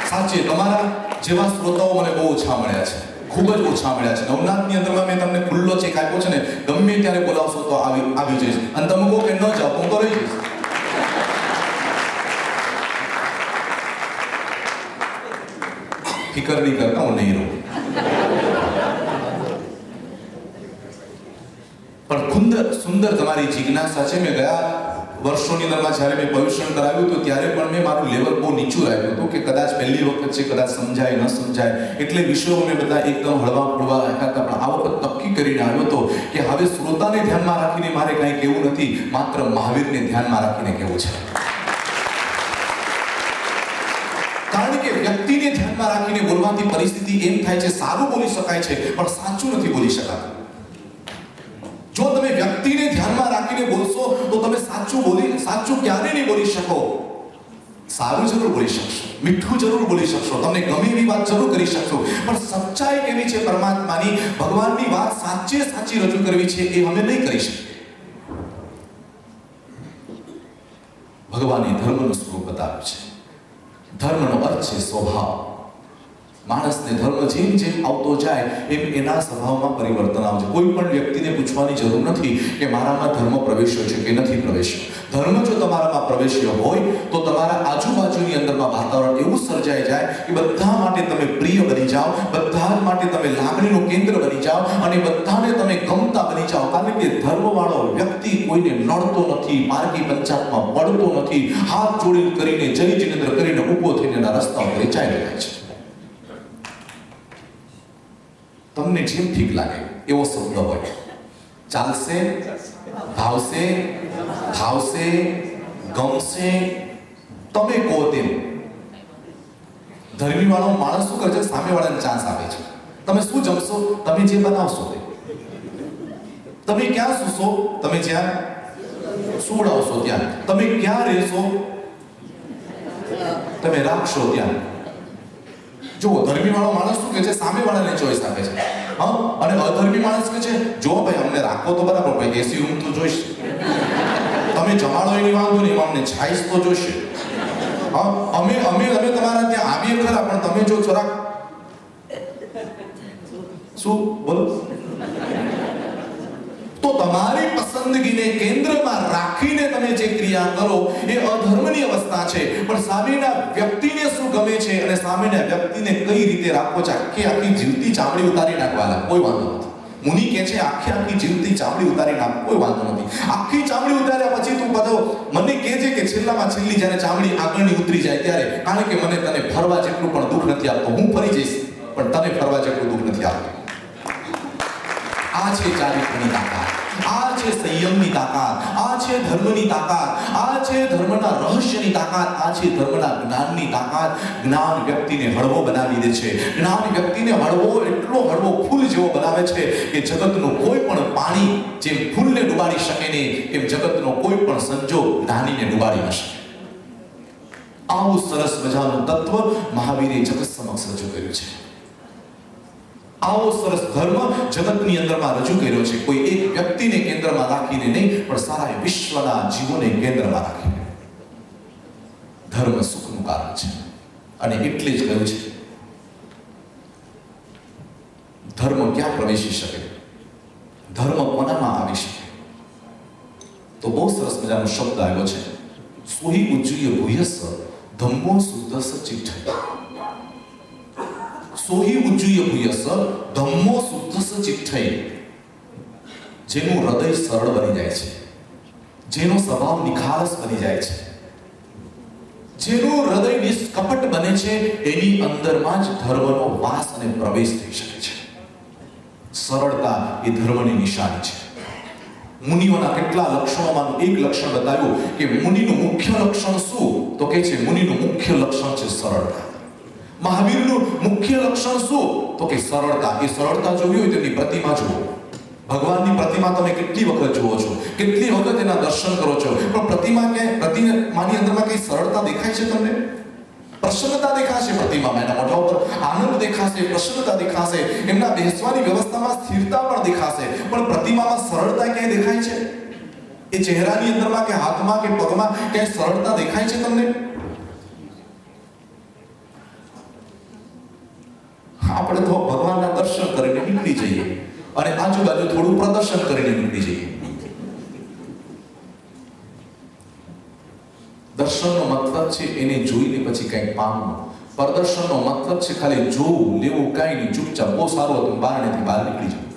A: સાચે તમારા જેવા શ્રોતાઓ મને બહુ ઓછા મળ્યા છે, ખૂબ જ ઓછા મળ્યા છે. નવનાથની અંદરમાં મેં તમને ખુલ્લો ચેક આપ્યો છે ને, ગમે ત્યારે બોલાવશો તો આવી જઈશ. અને તમે કહો કે ન જાઓ તો હું તો રહી જઈશ. ફિકર નહીં કરતા, હું નહીં રહું. પણ સુંદર તમારી જિજ્ઞાસા છે. મેં ગયા વર્ષોની અંદરમાં જ્યારે મેં પર્યુષણ કરાવ્યું હતું ત્યારે પણ મેં મારું લેવલ બહુ નીચું રાખ્યું હતું કે કદાચ પહેલી વખત છે, કદાચ સમજાય ન સમજાય, એટલે વિષયો મેં બધા એકદમ હળવા ફૂળવા રાખ્યા હતા. પણ આ વખત નક્કી કરીને આવ્યો હતો કે હવે શ્રોતાને ધ્યાનમાં રાખીને મારે કંઈ કહેવું નથી, માત્ર મહાવીરને ધ્યાનમાં રાખીને કહેવું છે. કારણ કે વ્યક્તિને ધ્યાનમાં રાખીને બોલવાથી પરિસ્થિતિ એમ થાય છે સારું બોલી શકાય છે પણ સાચું નથી બોલી શકાતું. જો તમે વ્યક્તિને ધ્યાનમાં રાખીને બોલશો તો તમે સાચું ક્યારે નહીં બોલી શકો. સારું જરૂર બોલી શકશો, મીઠું જરૂર બોલી શકશો, તમને ગમે એવી વાત જરૂર કરી શકશો, પણ સચ્ચાઈ કેવી છે પરમાત્માની, ભગવાનની વાત સાચી રજૂ કરવી છે એ અમે નહીં કરી શકીએ. ભગવાને ધર્મનું સ્વરૂપ બતાવ્યું છે. ધર્મનો અર્થ છે સ્વભાવ. માણસને ધર્મ જેમ આવતો જાય એમ એના સ્વભાવમાં પરિવર્તન આવશે. કોઈ પણ વ્યક્તિને પૂછવાની જરૂર નથી કે મારામાં ધર્મ પ્રવેશ્યો છે કે નથી પ્રવેશ્યો. ધર્મ જો તમારામાં પ્રવેશ્યો હોય તો તમારા આજુબાજુની અંદરમાં વાતાવરણ એવું સર્જાઈ જાય કે બધા માટે તમે પ્રિય બની જાઓ, બધા માટે તમે લાગણીનું કેન્દ્ર બની જાઓ અને બધાને તમે ગમતા બની જાઓ. કારણ કે ધર્મવાળો વ્યક્તિ કોઈને નડતો નથી, માર્ગી પંચાયતમાં પડતો નથી, હાથ જોડી કરીને જય જિનેન્દ્ર કરીને ઊભો થઈને એના રસ્તા ઉપર ચાલી જાય છે. તમને જેમ ઠીક લાગે એવો શબ્દ હોય, ચાલશે, ભાવશે, ગમશે, તમે કહો તેમ. ધર્મી વાળો માણસ શું કરે છે? સામે વાળાને ચાન્સ આપે છે. તમે શું જમશો? તમે જે બનાવશો તે. તમે ક્યાં સૂશો? તમે જ્યાં સુવડાવશો ત્યાં. તમે ક્યાં રહેશો? તમે રાખશો ત્યાં. જો ધર્મી વાળો માણસ શું કહે છે? સામે વાળાને ચોઈસ આપે છે. હા, અને અધર્મી માણસ કહે છે જો ભાઈ અમને રાખો તો બરાબર, ભાઈ એસી રૂમ તો જોઈશ, તમે જમાડો એની વાંધો નહીં, અમને છાઈસ તો જોઈશે. હા, અમે તમારા ત્યાં આવીએ ખરા, પણ તમે જો જરાક શું બોલો. તો તમારી પસંદગીને કેન્દ્રમાં રાખીને તમે જે ક્રિયા કરો એ અધર્મની અવસ્થા છે. પણ સામેના વ્યક્તિને શું ગમે છે અને સામેના વ્યક્તિને કઈ રીતે રાખવો છે, આખી જીવતી ચામડી ઉતારી નાખવાના કોઈ વાંધો નથી. મુનિ કહે છે આખી જીવતી ચામડી ઉતારી નાખ, કોઈ વાંધો નથી. આખી ચામડી ઉતાર્યા પછી તું બધો મને કહેજે કે છેલ્લામાં છેલ્લી જ્યારે ચામડી આગળની ઉતરી જાય ત્યારે, કારણ કે મને તને ફરવા જેટલું પણ દુઃખ નથી આપતો, હું ફરી જઈશ પણ તને ફરવા જેટલું દુઃખ નથી આપતો. આ છે ચારિત્રની તાકાત, આ છે સંયમની તાકાત, આ છે ધર્મની તાકાત, આ છે ધર્મના રહસ્યની તાકાત, આ છે ધર્મના જ્ઞાનની તાકાત. જ્ઞાન વ્યક્તિને હળવો બનાવી દે છે. જ્ઞાન વ્યક્તિને એટલો હળવો ફૂલ જેવો બનાવે છે કે જગતનું કોઈ પણ પાણી જેમ ફૂલને ડુબાડી શકે નહીં એમ જગતનો કોઈ પણ સંજોગ જ્ઞાનીને ડુબાડી ન શકે. આવું સરસ મજાનું તત્વ મહાવીરે જગત સમક્ષ રજૂ કર્યું છે. આવો સરસ ધર્મ જગતની અંદરમાં રજૂ કર્યો છે. કોઈ એક વ્યક્તિને કેન્દ્રમાં રાખીને નહીં, પણ સારા વિશ્વના જીવોને કેન્દ્રમાં રાખીને. ધર્મ સુખનું કારણ છે અને એટલે જ કહ્યું છે ધર્મ ક્યાં પ્રવેશી શકે, ધર્મ કોનામાં આવી શકે. તો બહુ સરસ મજાનો શબ્દ આવ્યો છે, સોહી ઉજ્જુય ભૂયસ ધમ્મો શુદ્ધસ ચિઠ્ઠ. સોહી ઉજ્જુય ભૂયસ ધમ્મો શુદ્ધસ ચિઠ્ઠ. જેનું હૃદય સરળ બની જાય છે, જેનો સ્વભાવ નિખાલસ બની જાય છે, જેનું હૃદય નિષ્કપટ બને છે, એની અંદરમાં જ ધર્મનો વાસ અને પ્રવેશ થઈ શકે છે. સરળતા એ ધર્મની નિશાની છે. મુનિઓના કેટલા લક્ષણોમાંનું એક લક્ષણ બતાવ્યું કે મુનિનું મુખ્ય લક્ષણ શું, તો કે છે મુનિનું મુખ્ય લક્ષણ છે સરળતા. મહાવીરનું મુખ્ય લક્ષણ શું, તો કે સરળતા. એ સરળતા જોવી હોય તેની પ્રતિમા જુઓ. ભગવાનની પ્રતિમા તમે કેટલી વખત જુઓ છો, કેટલી વખત એના દર્શન કરો છો, પણ પ્રતિમાની અંદરમાં કઈ સરળતા દેખાય છે તમને? પ્રસન્નતા દેખાશે પ્રતિમામાં, એના મોઢા ઉપર આનંદ દેખાશે, પ્રસન્નતા દેખાશે, એમના બેસવાની વ્યવસ્થામાં સ્થિરતા પણ દેખાશે, પણ પ્રતિમામાં સરળતા ક્યાંય દેખાય છે? એ ચહેરાની અંદરમાં કે હાથમાં કે પગમાં ક્યાંય સરળતા દેખાય છે તમને? આપણે તો ભગવાનના દર્શન કરીને નીકળી જઈએ અને આજુબાજુ થોડું પ્રદર્શન કરીને નીકળી જઈએ. દર્શનનો મતલબ છે એને જોઈને પછી કંઈક પામવું, પ્રદર્શનનો મતલબ છે ખાલી જોવું, લેવું, કાંઈ નહીં, ચૂપચાપ બહુ સારું હતું, બારણેથી બહાર નીકળી જવું.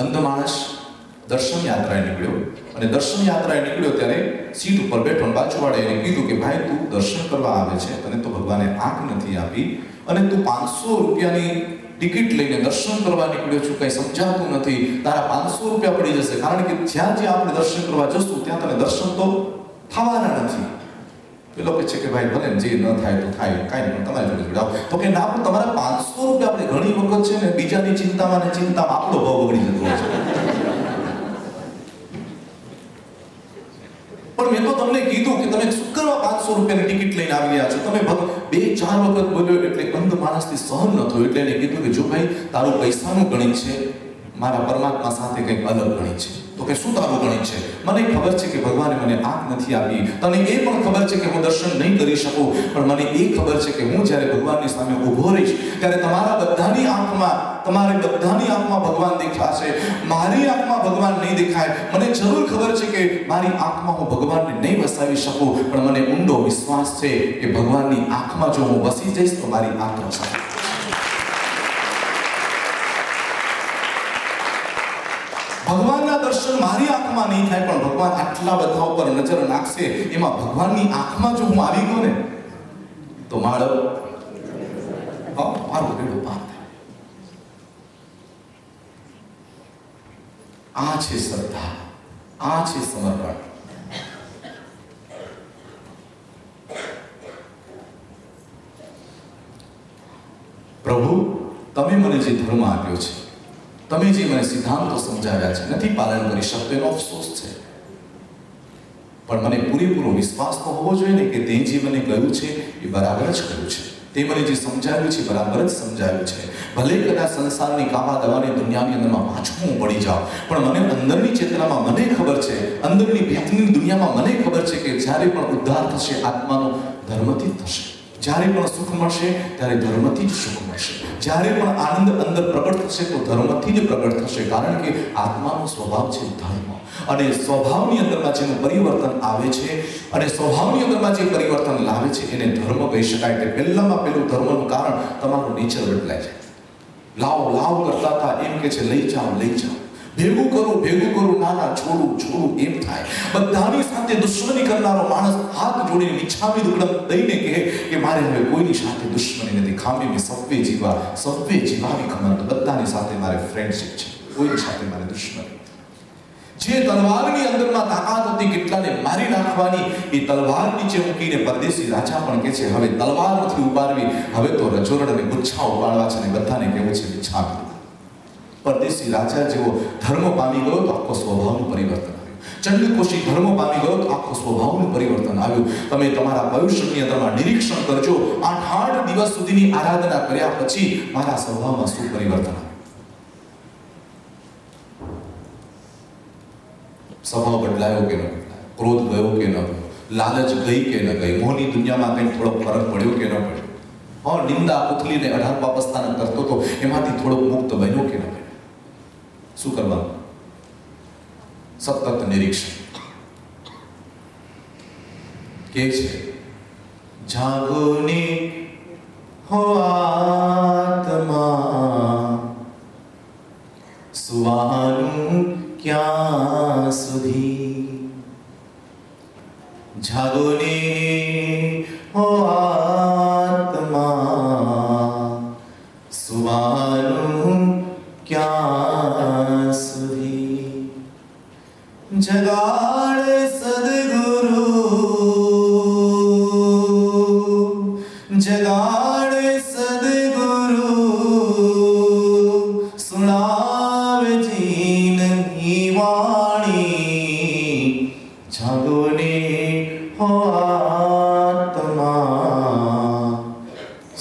A: અંધ માણસ દર્શન યાત્રાએ નીકળ્યો અને દર્શન યાત્રાએ નીકળ્યો ત્યારે સીટ ઉપર બેઠો બાજુવાળે એને કીધું કે ભાઈ તું દર્શન કરવા આવે છે, તને તો ભગવાને આંખ નથી આપી અને તું 500 રૂપિયાની ટિકિટ લઈને દર્શન કરવા નીકળ્યો છું, કઈ સમજાતું નથી, તારા 500 રૂપિયા પડી જશે, કારણ કે જ્યાં આપણે દર્શન કરવા જશું ત્યાં તને દર્શન તો થવાના નથી. પેલો કહે છે કે ભાઈ ભલે જે ન થાય તો થાય, કાંઈ નહીં, તમારી જોડે જોડાવ. તો કે ના, પણ તમારા 500 રૂપિયા આપણે ઘણી વખત છે ને બીજાની ચિંતામાં ને ચિંતામાં આપણો ભાવ બગડી જતો હોય છે. પણ મેં તો તમને કીધું કે તમે શું કરવા 500 રૂપિયાની ટિકિટ લઈને આવી રહ્યા છો? તમે 2-4 વખત બોલ્યો એટલે અંધ માણસથી સહન ન થયું એટલે એને કીધું કે જો ભાઈ તારું પૈસાનું ગણિત છે, મારા પરમાત્મા સાથે કંઈક અલગ ગણિત છે. તો કે શું તારું ગણિત છે? મને ખબર છે કે ભગવાને મને આંખ નથી આપી, તને એ પણ ખબર છે કે હું દર્શન નહીં કરી શકું, પણ મને એ ખબર છે કે હું જ્યારે ભગવાનની સામે ઊભો રહીશ ત્યારે તમારી બધાની આંખમાં ભગવાન દેખાશે, મારી આંખમાં ભગવાન નહીં દેખાય. મને જરૂર ખબર છે કે મારી આંખમાં હું ભગવાનને નહીં વસાવી શકું, પણ મને ઊંડો વિશ્વાસ છે કે ભગવાનની આંખમાં જો હું વસી જઈશ તો મારી આંખ વસાવી. ભગવાનના દર્શન મારી આંખમાં નહીં થાય, પણ ભગવાન આટલા બધા ઉપર નજર નાખશે, એમાં ભગવાનની આંખમાં જો હું આવી ગયો ને તો મારો બેડો પાર થાય. આ છે શ્રદ્ધા, આ છે સમર્પણ. પ્રભુ, તમે મને જે ધર્મ આપ્યો છે, તમે જે મને સિદ્ધાંતો સમજાવ્યા છે, નથી પાલન કરી શકતો એનો અફસોસ છે, પણ મને પૂરેપૂરો વિશ્વાસ તો હોવો જોઈએ ને કે તે જે મને કહ્યું છે એ બરાબર જ કહ્યું છે, તે મને જે સમજાવ્યું છે બરાબર જ સમજાવ્યું છે. ભલે કદાચ સંસારની કાવા દવાની દુનિયાની અંદરમાં પાછું હું પડી જાઉં, પણ મને અંદરની ચેતનામાં મને ખબર છે, અંદરની ભીતરની દુનિયામાં મને ખબર છે કે જ્યારે પણ ઉદ્ધાર થશે આત્માનો ધર્મથી જ થશે, જ્યારે પણ સુખ મળશે ત્યારે ધર્મથી જ સુખ મળશે, જ્યારે પણ આનંદ અંદર પ્રગટ થશે તો ધર્મથી જ પ્રગટ થશે, કારણ કે આત્માનો સ્વભાવ છે ધર્મ. અને સ્વભાવની અંદરમાં જેનું પરિવર્તન આવે છે અને સ્વભાવની અંદરમાં જે પરિવર્તન લાવે છે એને ધર્મ કહી શકાય. કે પહેલામાં પહેલું ધર્મનું કારણ તમારું નેચર બદલાય છે. લાવ કરતા હતા એમ કે છે લઈ જાઓ, ભેગું કરું, ના છોડું એમ થાય. બધાની સાથે દુશ્મની કરનારો માણસ હાથ જોડીને મિચ્છામી દુક્કડમ દઈને કહે કે મારે હવે કોઈની સાથે દુશ્મની નથી, ખામી મેં સવ્વે જીવાવી ખમંત, બધાની સાથે મારે ફ્રેન્ડશિપ છે, કોઈની સાથે મારે દુશ્મની. જે તલવારની અંદરમાં તાકાત હતી કેટલાને મારી નાખવાની, એ તલવાર નીચે મૂકીને પરદેશી રાજા પણ કહે છે હવે તલવાર નથી ઉપાડવી, હવે તો રજોરડ અને ગુચ્છા ઉપાડવા છે, અને બધાને કહેવું છે મિચ્છામી. પરદેશી રાજા જેવો ધર્મ પામી ગયો તો આખો સ્વભાવનું પરિવર્તન આવ્યું. ચંડકોશી ધર્મ પામી ગયો તો આખો સ્વભાવનું પરિવર્તન આવ્યું. તમે તમારા ભવિષ્યની અંદરમાં નિરીક્ષણ કરજો, 8 દિવસ સુધીની આરાધના કર્યા પછી મારા સ્વભાવમાં શું પરિવર્તન આવ્યું. સ્વભાવ બદલાયો કે ન બદલાયો, ક્રોધ ગયો કે ન ગયો, લાલચ ગઈ કે ન ગઈ, મોહની દુનિયામાં કંઈક થોડો ફરક પડ્યો કે ન પડ્યો, નિંદા ઉથલીને 18 પાપસ્તાન કરતો તો એમાંથી થોડોક મુક્ત બન્યો કે ન બન્યો. શું કરવાનું? સતત નિરીક્ષણ. કે છે જાગોને હો આત્મા, સુવાનું ક્યાં સુધી? જાગોને હો આત્મા, સુવાનું ક્યાં સુધી? જગાડ સદગુરુ, જગાડ સદગુરુ, સુણાવે જીનની વાણી. જાગોને હો આત્મા,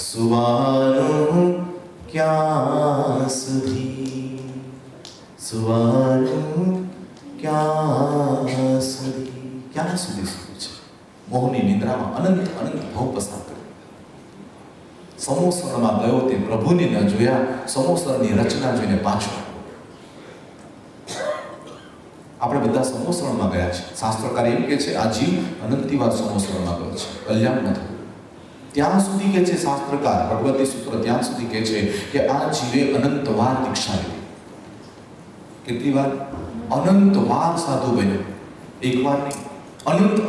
A: સુવાનું ક્યાં સુધી? સુવાનું ક્યાં સુધી? ક્યાં સુધી સૂવું છે? મોહની નિદ્રામાં અનંત ભાવ પસાર કર્યો. સમોસરમાં ગયો તે પ્રભુને ન જોયા, સમોસરની રચના જોઈને પાછો. આપણે બધા સમોસરણમાં ગયા છે. શાસ્ત્રકાર એમ કે છે આ જીવ અનંતી વાર સમોસરણમાં ગયો છે, કલ્યાણ ન થયું. ત્યાં સુધી કે છે શાસ્ત્રકાર ભગવતી સૂત્ર ત્યાં સુધી કે છે કે આ જીવે અનંત વાર દીક્ષા લીધી. કેટલી વાર? અનંત વાર સાધુ બન્યો, એક વાર નહીં,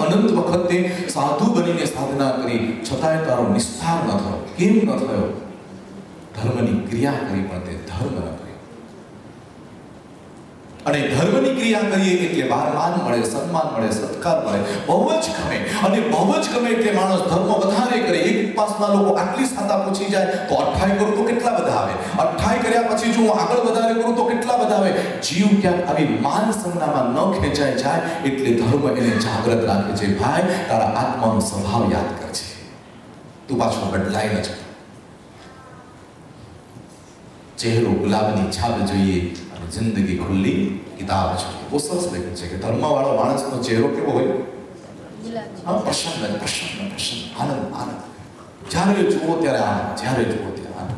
A: અનંત વખત તે સાધુ બનીને સાધના કરી, છતાંય તારો નિસ્તાર ન થયો. કેમ ન થયો? ધર્મની ક્રિયા કરી પણ તે ધર્મ ન કર્યો. અને ધર્મની ક્રિયા કરીએ એટલે માન મળે, સન્માન મળે, સત્કાર મળે, બહુ જ ગમે. અને બહુ જ ગમે એટલે માણસ ધર્મ વધારે કરે. એક ઉપવાસના લોકો આટલી સાદા પૂછી જાય તો 28 કરું તો કેટલા બધા આવે, 28 કર્યા પછી જો હું આગળ વધારે કરું તો કેટલા બધા આવે. જીવ ક્યાંક આવી માન સંજ્ઞામાં ન ખેંચાઈ જાય એટલે ધર્મ એને જાગૃત રાખે છે. ભાઈ તારા આત્માનો સ્વભાવ યાદ કર છે, તું પાછો બદલાઈ ન જતો. ચહેરો ગુલાબની છાપ જોઈએ અને જિંદગી ખુલ્લી કિતાબ છે. બહુ સરસ લખ્યું છે કે ધર્મવાળો માણસનો ચહેરો કેવો હોય? પ્રસન્ન, આનંદ. જ્યારે જુઓ ત્યારે આનંદ, જ્યારે જુઓ ત્યારે આનંદ.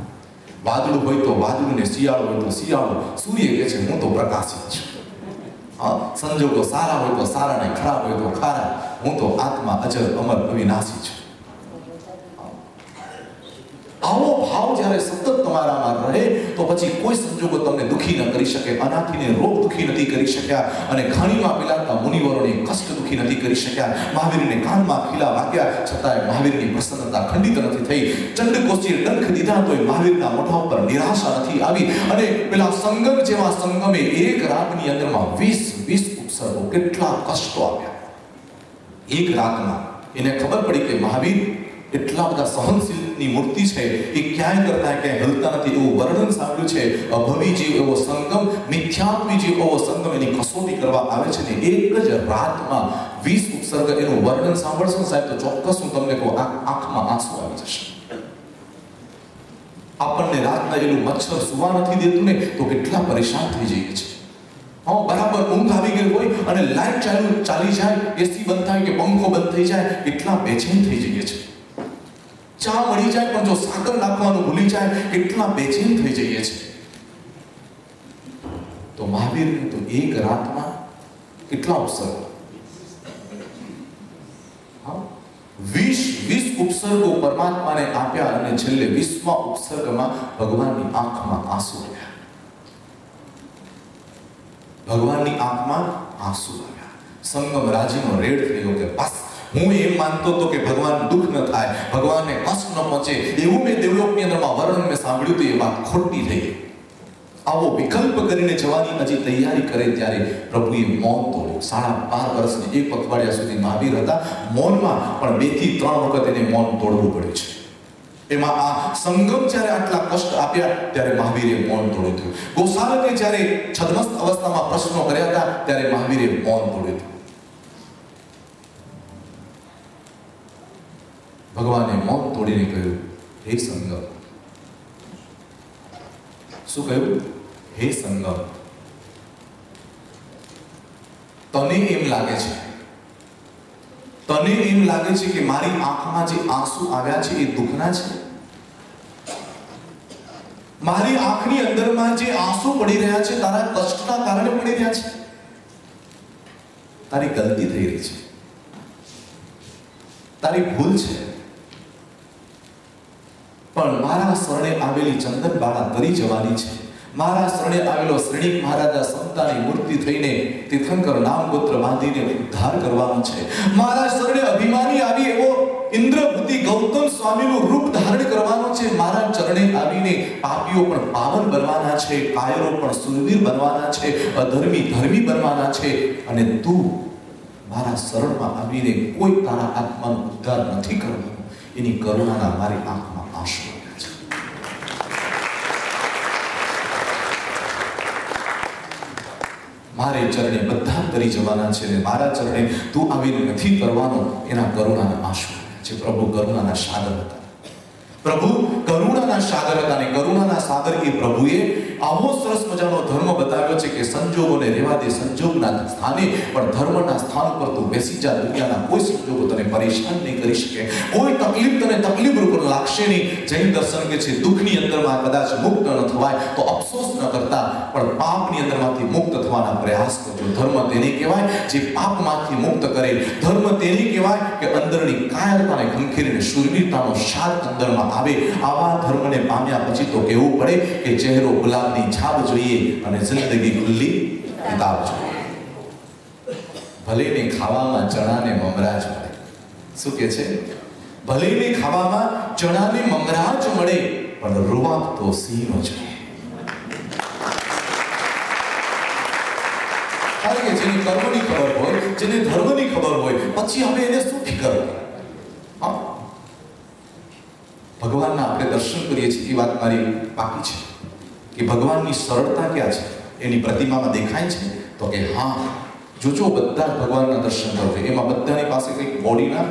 A: વાદળું હોય તો વાદળું ને શિયાળો હોય તો શિયાળો. સૂર્ય કહે છે હું તો પ્રકાશિત છું. સંજોગો સારા હોય તો સારા ને ખરાબ હોય તો ખરા. હું તો આત્મા અજર અમર અવિનાશી છું. આવો ભાવ જ્યારે સતત તમારામાં રહે તો પછી કોઈ સંજોગો તમને દુખી ન કરી શકે. અનાથીને રોગ દુખી નથી કરી શક્યા અને ખાણીમાં પીલાતા મુનિવરોને કષ્ટ દુખી નથી કરી શક્યા. મહાવીરને કાનમાં ખીલા વાગ્યા છતાંય મહાવીરની પ્રસન્નતા ખંડિત નથી થઈ. ચંડકોશીએ ડંખ દીધા તોય મહાવીરના મોઢા ઉપર નિરાશા નથી આવી. અને પેલા સંગમ જેવા સંગમે એક રાતની અંદરમાં 20 ઉપસર્ગો, કેટલા કષ્ટો આવ્યા એક રાતમાં. એને ખબર પડી કે મહાવીર એટલા બધા સહનશીલની મૂર્તિ છે, એ ક્યાંય કરતા ક્યાંય હલતા નથી. એવું વર્ણન સાંભળ્યું છે. અભવી જીવ એવો સંગમ, મિથ્યાત્વી જીવ એવો સંગમ એની કસોટી કરવા આવે છે ને એક જ રાતમાં 20 ઉપસર્ગ. એનું વર્ણન સાંભળશો સાહેબ તો ચોક્કસ હું તમને કહું આંખમાં આંસુ આવી જશે. આપણને રાતના એનું મચ્છર સુવા નથી દેતું ને તો કેટલા પરેશાન થઈ જઈએ છે. બરાબર ઊંઘ આવી ગઈ હોય અને લાઈટ ચાલી જાય, એસી બંધ થાય કે પંખો બંધ થઈ જાય, કેટલા બેચેન થઈ જઈએ છે. ચા મળી જાય પણ જો સાકર નાખવાનું ભૂલી જાય કેટલા બેચેન થઈ જઈએ છે. તો મહાવીરને તો એક રાતમાં કેટલા ઉપસર્ગો, 20 ઉપસર્ગો પરમાત્માને આપ્યા અને છેલ્લે 20મા ઉપસર્ગમાં ભગવાનની આંખમાં આંસુ આવ્યા. ભગવાનની આંખમાં આંસુ આવ્યા. સંગમ રાજીનો રેડ થયો કે બસ હું એમ માનતો હતો કે ભગવાન દુઃખ ન થાય, ભગવાનને કષ્ટ ન પહોંચે, એવું મેં દેવલોકની અંદરમાં વર્ણન મેં સાંભળ્યું તો એ વાત ખોટી થઈ ગઈ. આવો વિકલ્પ કરીને જવાની હજી તૈયારી કરે ત્યારે પ્રભુએ મૌન તોડ્યું. 12.5 વર્ષને 1 અઠવાડિયા સુધી મહાવીર હતા મૌનમાં, પણ 2 થી 3 વખત એને મૌન તોડવું પડ્યું છે. એમાં આ સંગમ જ્યારે આટલા કષ્ટ આપ્યા ત્યારે મહાવીરે મૌન તોડ્યું હતું. ગોસાલકે જ્યારે છદ્મસ્ત અવસ્થામાં પ્રશ્નો કર્યા હતા ત્યારે મહાવીરે મૌન તોડ્યું હતું. ભગવાને મૌન તોડીને કહ્યું, હે સંગમ. શું કહ્યું? હે સંગમ, તને એમ લાગે છે કે મારી આંખમાં જે આંસુ આવ્યા છે એ દુઃખના છે? મારી આંખની અંદરમાં જે આંસુ પડી રહ્યા છે તારા કષ્ટના કારણે પડી રહ્યા છે? તારી ગલતી થઈ રહી છે, તારી ભૂલ છે. પણ મારા શરણે આવેલી ચંદનબાળા તરી જવાની છે. મારા શરણે આવેલો શ્રેણીક મહારાજા સંતાની મૂર્તિ થઈને તીર્થંકર નામ ગોત્ર બાંધીને ઉદ્ધાર કરવાનો છે. મારા શરણે અભિમાની આવી એવો ઇન્દ્રભૂતિ ગૌતમ સ્વામીનું રૂપ ધારણ કરવાનો છે. મારા ચરણે આવીને પાપીઓ પણ પાવન બનવાના છે, કાયરો પણ સુરવીર બનવાના છે, અધર્મી ધર્મી બનવાના છે. અને તું મારા શરણમાં આવીને કોઈ તારા આત્માનો ઉદ્ધાર નથી કરવાનો. એની કરુણાના મારી આંખમાં આંસુ આવ્યા છે. મારે ચરણે બધા તરી જવાના છે ને મારા ચરણે તું આવીને નથી કરવાનો. એના કરુણાના આંસુ આવ્યા છે. પ્રભુ કરુણાના સાગર હતા. પ્રભુ કરુણાના સાગર હતા અને કરુણાના સાગર એ પ્રભુએ આવો સરસ મજાનો ધર્મ બતાવ્યો છે કે સંજોગોને રહેવા દે, સંજોગના સ્થાને પણ ધર્મના સ્થાન પર તું બેસી જા. દુનિયાના કોઈ સંજોગો તને પરેશાન નહીં કરી શકે, કોઈ તકલીફ તને તકલીફ રૂપ લાગશે નહીં. જૈન દર્શન કે છે દુઃખની અંદરમાં કદાચ મુક્ત ન થવાય તો અફસોસ ન કરતા પણ પાપની અંદરમાંથી મુક્ત થવાના પ્રયાસ કરજો. ધર્મ તેને કહેવાય જે પાપમાંથી મુક્ત કરે. ધર્મ તેને કહેવાય કે અંદરની કાયરતાને ખંખેરીને શૂરવીરતાનો શાદ અંદરમાં આવે. આવા ધર્મને પામ્યા પછી તો કહેવું પડે કે ચહેરો ગુલાબની છાપ જોઈએ અને જિંદગી ખુલ્લી કિતાબ જોઈએ. ભલે ને ખાવામાં ચણાને મમરા જ મળે. શું કે છે? ભલે ને ખાવામાં ચણાને મમરા જ મળે પણ રૂવાબ તો સિંહનો જોઈએ. કારણ કે જેને કર્મની ખબર હોય, જેને ધર્મની ખબર હોય, પછી હવે એને શું ફિકર હોય? ભગવાનના આપણે દર્શન કરીએ છીએ એ વાત મારી બાકી છે કે ભગવાનની સરળતા ક્યાં છે એની પ્રતિમામાં દેખાય છે તો કે હા, જોજો બધા ભગવાનના દર્શન કરો. એમાં બધાની પાસે કંઈક બોડીના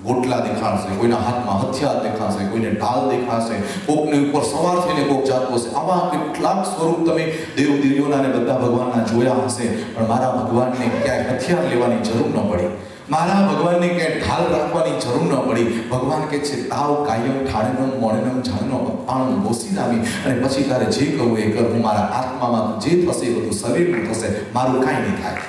A: ગોટલા દેખાશે, કોઈના હાથમાં હથિયાર દેખાશે, કોઈને ઢાલ દેખાશે, કોકની ઉપર સવાર થઈને કોક જાતો હશે. આવા કેટલાક સ્વરૂપ તમે દેવ દેવીઓના ને બધા ભગવાનના જોયા હશે, પણ મારા ભગવાનને ક્યાંય હથિયાર લેવાની જરૂર ન પડી. મારા ભગવાનને ક્યાંય ઢાલ રાખવાની જરૂર ન પડી. ભગવાન કે છે તાવ કાયમ ઠાણેનમ મોણેનમ જાણનો અપાણું બોસી જામી અને પછી તારે જે કરવું એ કર. હું મારા આત્મામાં જે થશે એ બધું શરીરનું થશે, મારું કાંઈ નહીં થાય.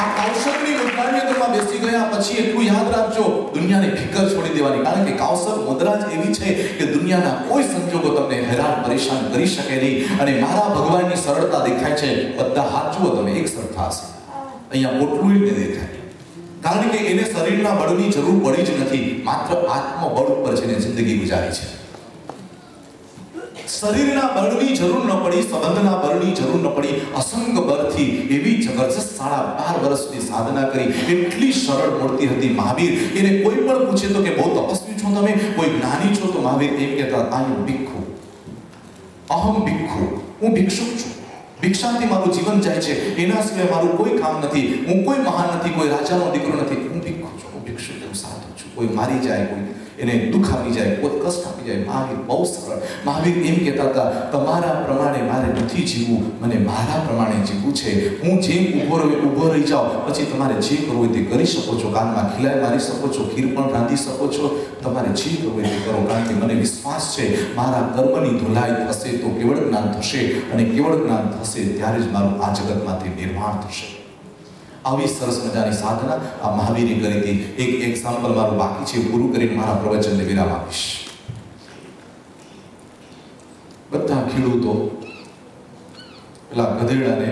A: આ કૌશલની મુદ્રાની અંદરમાં બેસી ગયા પછી એટલું યાદ રાખજો, દુનિયાની ફિકર છોડી દેવાની. કારણ કે કૌશલ મુદ્રા જ એવી છે કે દુનિયાના કોઈ સંજોગો તમને હેરાન પરેશાન કરી શકે નહીં. અને મારા ભગવાનની સરળતા દેખાય છે. બધા હાથ જુઓ તમે, એક સરખા હશે. અહીંયા પોટલું જ દેખાય, કારણ કે એને શરીરના બળની જરૂર પડી જ નથી. માત્ર આત્મબળ ઉપર જેને જિંદગી ગુજારી છે. શરીરના બળની જરૂર ન પડી, સંબંધના બળની જરૂર ન પડી. અસંગ બળથી એવી જબરજસ્ત 12.5 વર્ષની સાધના કરી. એટલી સરળ મૂર્તિ હતી મહાવીર. એને કોઈ પણ પૂછે તો કે બહુ તપસ્વી છો તમે, કોઈ જ્ઞાની છો, તો મહાવીર એમ કહેતા આયુ ભિક્ષુ, અહમ ભિક્ષુ, હું ભિક્ષુક છું. ભિક્ષાથી મારું જીવન જાય છે, એના સિવાય મારું કોઈ કામ નથી. હું કોઈ મહાન નથી, કોઈ રાજાનો દીકરો નથી. હું ભિક્ષુ છું, હું ભિક્ષુક છું, સાધુ છું. કોઈ મારી જાય, કોઈ એને દુઃખ આપી જાય, કોઈ કષ્ટ આપી જાય. મહાવીર બહુ સરળ. મહાવીર એમ કહેતા હતા તમારા પ્રમાણે મારે નથી જીવવું, મને મારા પ્રમાણે જીવવું છે. હું જેમ ઊભો રહી જાઉં, પછી તમારે જે કરવું હોય તે કરી શકો છો. કાનમાં ખીલાય મારી શકો છો, ખીર પણ રાંધી શકો છો. તમારે જે કરવું હોય તે કરો. કારણ કે મને વિશ્વાસ છે મારા કર્મની ધુલાઈ થશે તો કેવળ જ્ઞાન થશે, અને કેવળ જ્ઞાન થશે ત્યારે જ મારું આ જગતમાંથી નિર્માણ થશે. આવી સરસ મજાની સાધના આ મહાવીરે કરી હતી. એક એક્ઝામ્પલ મારું બાકી છે, પૂરું કરીને મારા પ્રવચનને વિરામ આપીશ. બધા ખેડૂતો પેલા ગધેડાને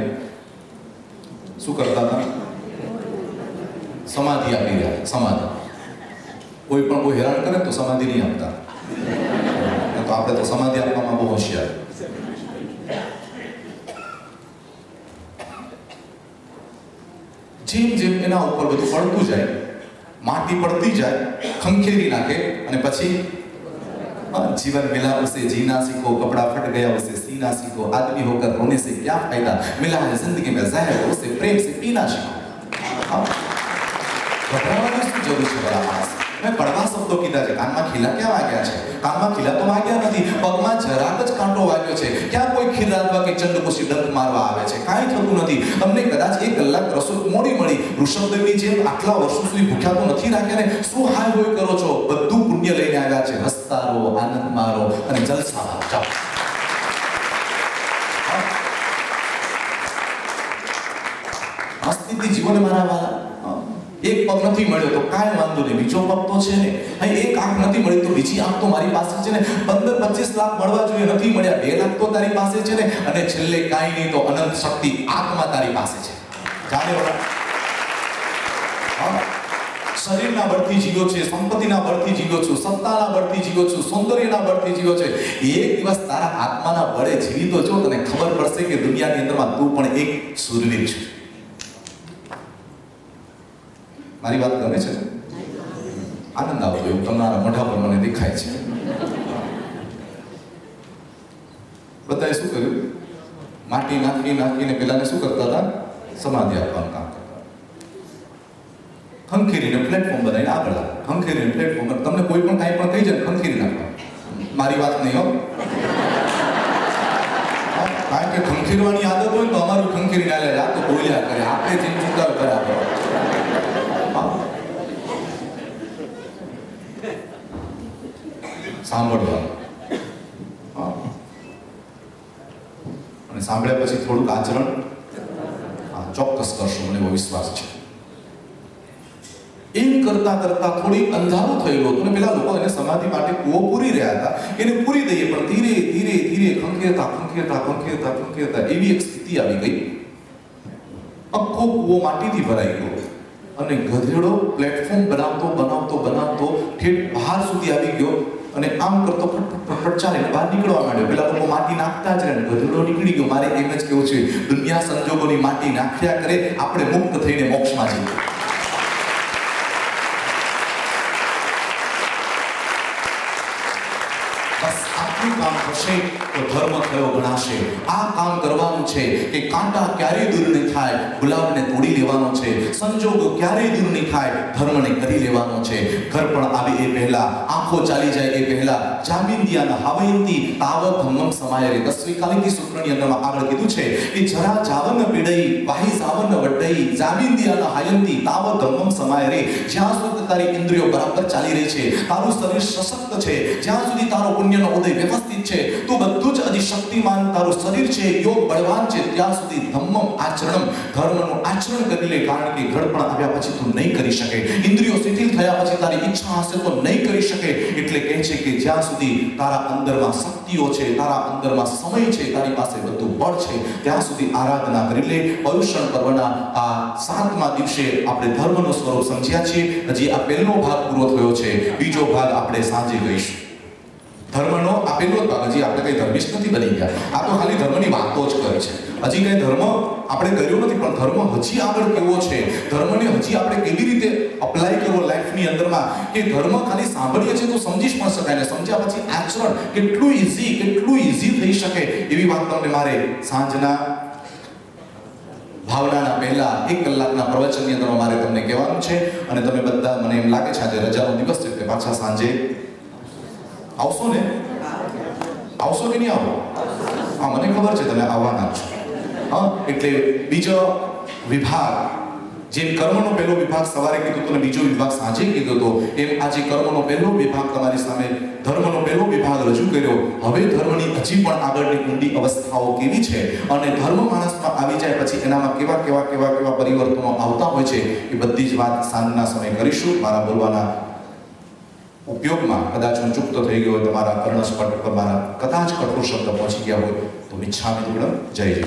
A: શું કરતા હતા? સમાધિ આપી રહ્યા. સમાધિ કોઈ પણ કોઈ હેરાન કરે તો સમાધિ નહીં આપતા. તો આપણે તો સમાધિ આપવામાં બહુ હોશિયાર. જેમ જેમ એના ઉપર બધું પડતું જાય, માટી પડતી જાય, ખંખેરી નાખે અને પછી जीवन मिला उसे जीना सीखो, कपड़ा फट गया उसे सीना सीखो, आदमी होकर रोने से क्या फायदा, मिला है जिंदगी में जहर उसे प्रेम से पीना सीखो. घबराવાની શું જરૂર છે બરા માણસ? મેં કડવા શબ્દો કીધા છે. કાનમાં ખીલા ક્યાં વાગ્યા છે? કાનમાં ખીલા તો વાગ્યા નથી, પગમાં જરાક જ કાંટો વાગ્યો છે. ક્યાં કોઈ ખીર રાંધવા કે ચંડકોશી ડંખ મારવા આવે છે? કાંઈ થતું નથી. તમને કદાચ 1 કલાક રસોઈ મોડી મળી, ઋષભદેવની જેમ આટલા વર્ષો સુધી ભૂખ્યા તો નથી રાખ્યા ને. શું હાય હોય કરો છો? બધું પુણ્ય લઈને આવ્યા છે. હસતા રહો, આનંદ મારો અને જલસા મારો. જાઓ. અસ્તિત્વ જીવન મારા વાલા. એક પગ નથી મળ્યો તો કાંઈ વાંધો નહીં, બીજો પગ તો છે ને. અહીં એક આંખ નથી મળી તો બીજી આંખ તો મારી પાસે છે ને. 15-25 લાખ મળવા જોઈએ, નથી મળ્યા. 2 લાખ તો તારી પાસે છે ને. અને છેલ્લે કાંઈ નહીં તો અનંત શક્તિ આત્મા તારી પાસે છે. જાણે શરીરના બળથી જીવ્યો છે, સંપત્તિના બળથી જીવ્યો છું, સત્તાના બળથી જીવ્યો છું, સૌંદર્યના બળથી જીવ્યો છે. એક દિવસ તારા આત્માના બળે જીવી તો જો, તને ખબર પડશે કે દુનિયાની અંદરમાં તું પણ એક શૂરવીર છે. મારી વાત ગમે છે? આનંદ આવતો એવું તમારા મોઢા પર મને દેખાય છે. બધાએ શું કર્યું? માટી નાખીને પેલાને શું કરતા હતા? સમાધિ આપવાનું કામ કરતા. ખંખેરીને પ્લેટફોર્મ બનાવીને આગળ આવે. ખંખેરીને પ્લેટફોર્મ તમને કોઈ પણ કાંઈ પણ કહી જાય, ખંખેરી નાખવાનું. મારી વાત નહીં હો. કારણ કે ખંખેરવાની આદત હોય ને તો અમારું ખંખેરી ના લે, આ તો બોલ્યા કરે, આપણે જેમ ચિંતા કર્યા કરો. સાંભળવાનું. અને સાંભળ્યા પછી થોડુંક આચરણ ચોક્કસ કરશો, મને એવો વિશ્વાસ છે. એમ કરતા કરતા થોડી અંધારું થયેલું હતું ને પેલા લોકો એને સમાધિ માટે કૂવો પૂરી રહ્યા હતા. એને પૂરી દઈએ પણ ધીરે ધીરે ધીરે ખંખેરતા એવી એક સ્થિતિ આવી ગઈ. આખો કૂવો માટીથી ભરાઈ ગયો અને ગધેડો પ્લેટફોર્મ બનાવતો ઠેઠ બહાર સુધી આવી ગયો અને આમ કરતો ફટફટ ચાલીને બહાર નીકળવા માંડ્યો. પેલા લોકો માટી નાખતા જ રહે, ગધેડો નીકળી ગયો. મારે એમ જ કેવું છે, દુનિયા સંજોગોની માટી નાખ્યા કરે, આપણે મુક્ત થઈને મોક્ષમાં જઈએ. બસ આટલું કામ થશે તો ધર્મ થયો ગણાશે. આ કામ કરવાનું છે કે કાંટા ક્યારેય દૂર નહીં થાય, ગુલાબને તોડી લેવાનો છે. સંજોગો ક્યારેય દૂર નહીં થાય, ધર્મને કરી લેવાનો છે. ઘર પણ આવે એ પહેલા, આંખો ચાલી જાય એ પહેલા, જામિંદિયાના હાવયંતી તાવત ધમ્મમ સમાયરે. 10મી કાલિકી સૂત્રની અંદરમાં આગળ કીધું છે કે જરા જાવન પીડઈ વાહી જાવન વડઈ જામિંદિયાના હાયંતી તાવત ધમ્મમ સમાયરે. જ્યાં સુધી તારી ઇન્દ્રિયો બરાબર ચાલી રહી છે, તારું શરીર સશક્ત છે, જ્યાં સુધી તારો પુણ્યનો ઉદય વ્યવસ્થિત છે, તું બધું જ અધિશક્તિમાન તારું શરીર છે, યોગ બળવાન છે, ત્યાં સુધી ધમ્મમ આચરણમ, ધર્મનું આચરણ કરી લે. કારણ કે ઘડપણ આવ્યા પછી તું નહીં કરી શકે, ઇન્દ્રિયો શિથિલ થયા પછી તારી ઈચ્છા હશે તો નહીં કરી શકે. એટલે કહે છે કે જ્યાં સુધી તારા અંદરમાં શક્તિઓ છે, તારા અંદરમાં સમય છે, તારી પાસે બધું બળ છે, ત્યાં સુધી આરાધના કરી લે. પર્યુષણ પર્વના આ 7મા દિવસે આપણે ધર્મનો સ્વરૂપ સમજ્યા છીએ. હજી આ પહેલો ભાગ પૂરો થયો છે, બીજો ભાગ આપણે સાંજે ગઈશું. ધર્મનો આ પહેલો જ ભાગ. હજી આપણે કઈ ધર્મિષ્ઠ નથી બની ગયા, આ તો ખાલી ધર્મની વાતો જ કરી છે. હજી કઈ ધર્મ આપણે કર્યો નથી, પણ ધર્મ હજી આગળ કેવો છે, ધર્મને હજી આપણે કેવી રીતે અપ્લાય કરવો લાઈફની અંદરમાં, કે ધર્મ ખાલી સાંભળીએ છીએ તો સમજી જ પણ શકાય ને સમજ્યા પછી આચરણ કેટલું ઈઝી થઈ શકે, એવી વાત તમને મારે સાંજના ભાવનાના પહેલા 1 કલાકના પ્રવચનની અંદર મારે તમને કહેવાનું છે. અને તમે બધા, મને એમ લાગે છે આજે રજાનો દિવસ છે એટલે પાછા સાંજે આવશો ને? આવશો કે નહીં આવો? હા, મને ખબર છે તમે આવવાના છો. હા, એટલે બીજો વિભાગ, જેમ કર્મનો પહેલો વિભાગ સવારે કીધું તો બીજો વિભાગ સાંજે કીધો તો, એમ આજે કર્મનો પહેલો વિભાગ તમારી સામે ધર્મનો પહેલો વિભાગ રજૂ કર્યો. હવે ધર્મની હજી પણ આગળની ઊંડી અવસ્થાઓ કેવી છે અને ધર્મ માણસમાં આવી જાય પછી એનામાં કેવા પરિવર્તનો આવતા હોય છે, એ બધી જ વાત સાંજના સમયે કરીશું. મારા બોલવાના ઉપયોગમાં કદાચ હું ચૂકતો થઈ ગયો હોય, તમારા કર્ણસ્પટ પર મારા કદાચ કઠોર શબ્દ પહોંચી ગયા હોય તો મિચ્છામિ દુક્કડમ. જય જય.